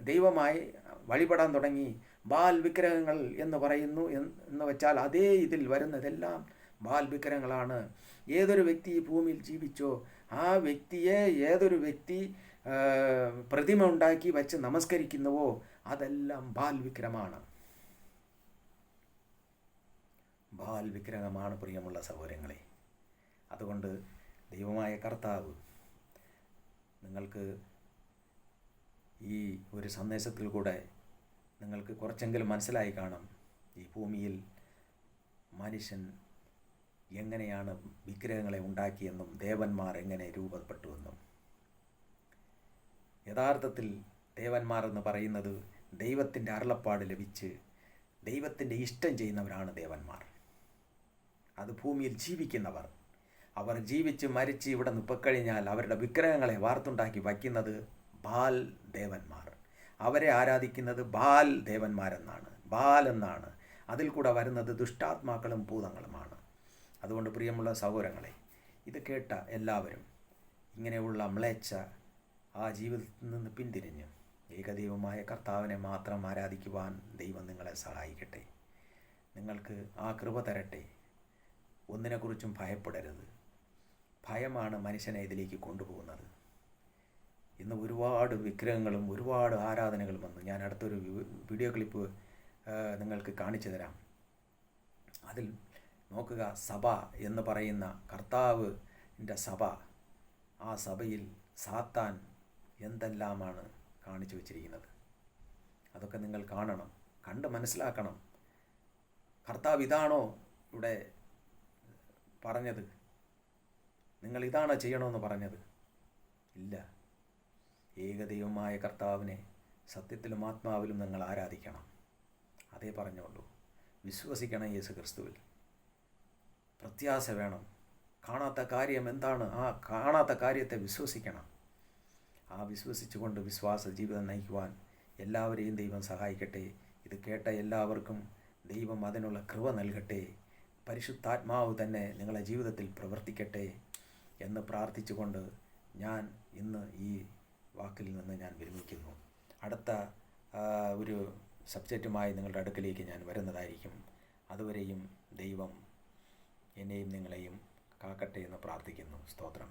ദൈവമായി വഴിപെടാൻ തുടങ്ങി. ബാൽ വിഗ്രഹങ്ങൾ എന്ന് പറയുന്നു എന്ന് വെച്ചാൽ അതേ ഇതിൽ വരുന്നതെല്ലാം ബാൽ വിഗ്രഹങ്ങളാണ്. ഏതൊരു വ്യക്തി ഈ ഭൂമിയിൽ ജീവിച്ചോ ആ വ്യക്തിയെ ഏതൊരു വ്യക്തി പ്രതിമ ഉണ്ടാക്കി വച്ച് നമസ്കരിക്കുന്നുവോ അതെല്ലാം ബാൽ വിഗ്രഹമാണ്. ബാൽ വിഗ്രഹമാണ് പ്രിയമുള്ള സഹോദരങ്ങളെ. അതുകൊണ്ട് ദൈവമായ കർത്താവ് നിങ്ങൾക്ക് ഈ ഒരു സന്ദേശത്തിൽ കൂടെ നിങ്ങൾക്ക് കുറച്ചെങ്കിലും മനസ്സിലായി കാണും, ഈ ഭൂമിയിൽ മനുഷ്യൻ എങ്ങനെയാണ് വിഗ്രഹങ്ങളെ ഉണ്ടാക്കിയെന്നും ദേവന്മാർ എങ്ങനെ രൂപപ്പെട്ടുവെന്നും. യഥാർത്ഥത്തിൽ ദേവന്മാർ എന്ന് പറയുന്നത് ദൈവത്തിൻ്റെ അരുളപ്പാട് ലഭിച്ച് ദൈവത്തിൻ്റെ ഇഷ്ടം ചെയ്യുന്നവരാണ് ദേവന്മാർ. അത് ഭൂമിയിൽ ജീവിക്കുന്നവർ. അവർ ജീവിച്ച് മരിച്ച് ഇവിടെ നിൽപ്പക്കഴിഞ്ഞാൽ അവരുടെ വിഗ്രഹങ്ങളെ വാർത്തുണ്ടാക്കി വയ്ക്കുന്നത് ബാൽ ദേവന്മാർ. അവരെ ആരാധിക്കുന്നത് ബാൽ ദേവന്മാരെന്നാണ്, ബാൽ എന്നാണ്. അതിൽ കൂടെ വരുന്നത് ദുഷ്ടാത്മാക്കളും ഭൂതങ്ങളുമാണ്. അതുകൊണ്ട് പ്രിയമുള്ള സഹോദരങ്ങളെ, ഇത് കേട്ട എല്ലാവരും ഇങ്ങനെയുള്ള മ്ലേച്ഛ ആ ജീവിതത്തിൽ നിന്ന് പിന്തിരിഞ്ഞ് ഏകദൈവമായ കർത്താവിനെ മാത്രം ആരാധിക്കുവാൻ ദൈവം നിങ്ങളെ സഹായിക്കട്ടെ. നിങ്ങൾക്ക് ആ കൃപ തരട്ടെ. ഒന്നിനെക്കുറിച്ചും ഭയപ്പെടരുത്. ഭയമാണ് മനുഷ്യനെ ഇതിലേക്ക് കൊണ്ടുപോകുന്നത്. ഇന്ന് ഒരുപാട് വിഗ്രഹങ്ങളും ഒരുപാട് ആരാധനകളും വന്നു. ഞാൻ അടുത്തൊരു വീഡിയോ ക്ലിപ്പ് നിങ്ങൾക്ക് കാണിച്ചു തരാം. അതിൽ നോക്കുക, സഭ എന്ന് പറയുന്ന കർത്താവിൻ്റെ സഭ, ആ സഭയിൽ സാത്താൻ എന്തെല്ലാമാണ് കാണിച്ചു വച്ചിരിക്കുന്നത്. അതൊക്കെ നിങ്ങൾ കാണണം, കണ്ട് മനസ്സിലാക്കണം. കർത്താവ് ഇതാണോ ഇവിടെ പറഞ്ഞത്? നിങ്ങൾ ഇതാണോ ചെയ്യണമെന്ന് പറഞ്ഞത്? ഇല്ല. ഏകദൈവമായ കർത്താവിനെ സത്യത്തിലും ആത്മാവിലും നിങ്ങൾ ആരാധിക്കണം. അതേ പറഞ്ഞുള്ളൂ. വിശ്വസിക്കണം യേശു ക്രിസ്തുവിൽ. പ്രത്യാശ വേണം. കാണാത്ത കാര്യം എന്താണ്? ആ കാണാത്ത കാര്യത്തെ വിശ്വസിക്കണം. ആ വിശ്വസിച്ചുകൊണ്ട് വിശ്വാസ ജീവിതം നയിക്കുവാൻ എല്ലാവരെയും ദൈവം സഹായിക്കട്ടെ. ഇത് കേട്ട എല്ലാവർക്കും ദൈവം അതിനുള്ള കൃപ നൽകട്ടെ. പരിശുദ്ധാത്മാവ് തന്നെ നിങ്ങളുടെ ജീവിതത്തിൽ പ്രവർത്തിക്കട്ടെ എന്ന് പ്രാർത്ഥിച്ചുകൊണ്ട് ഞാൻ ഇന്ന് ഈ വാക്കിൽ നിന്ന് ഞാൻ വിരമിക്കുന്നു. അടുത്ത ഒരു സബ്ജക്റ്റുമായി നിങ്ങളുടെ അടുക്കലേക്ക് ഞാൻ വരുന്നതായിരിക്കും. അതുവരെയും ദൈവം എന്നെയും നിങ്ങളെയും കാക്കട്ടെ എന്ന് പ്രാർത്ഥിക്കുന്നു. സ്തോത്രം.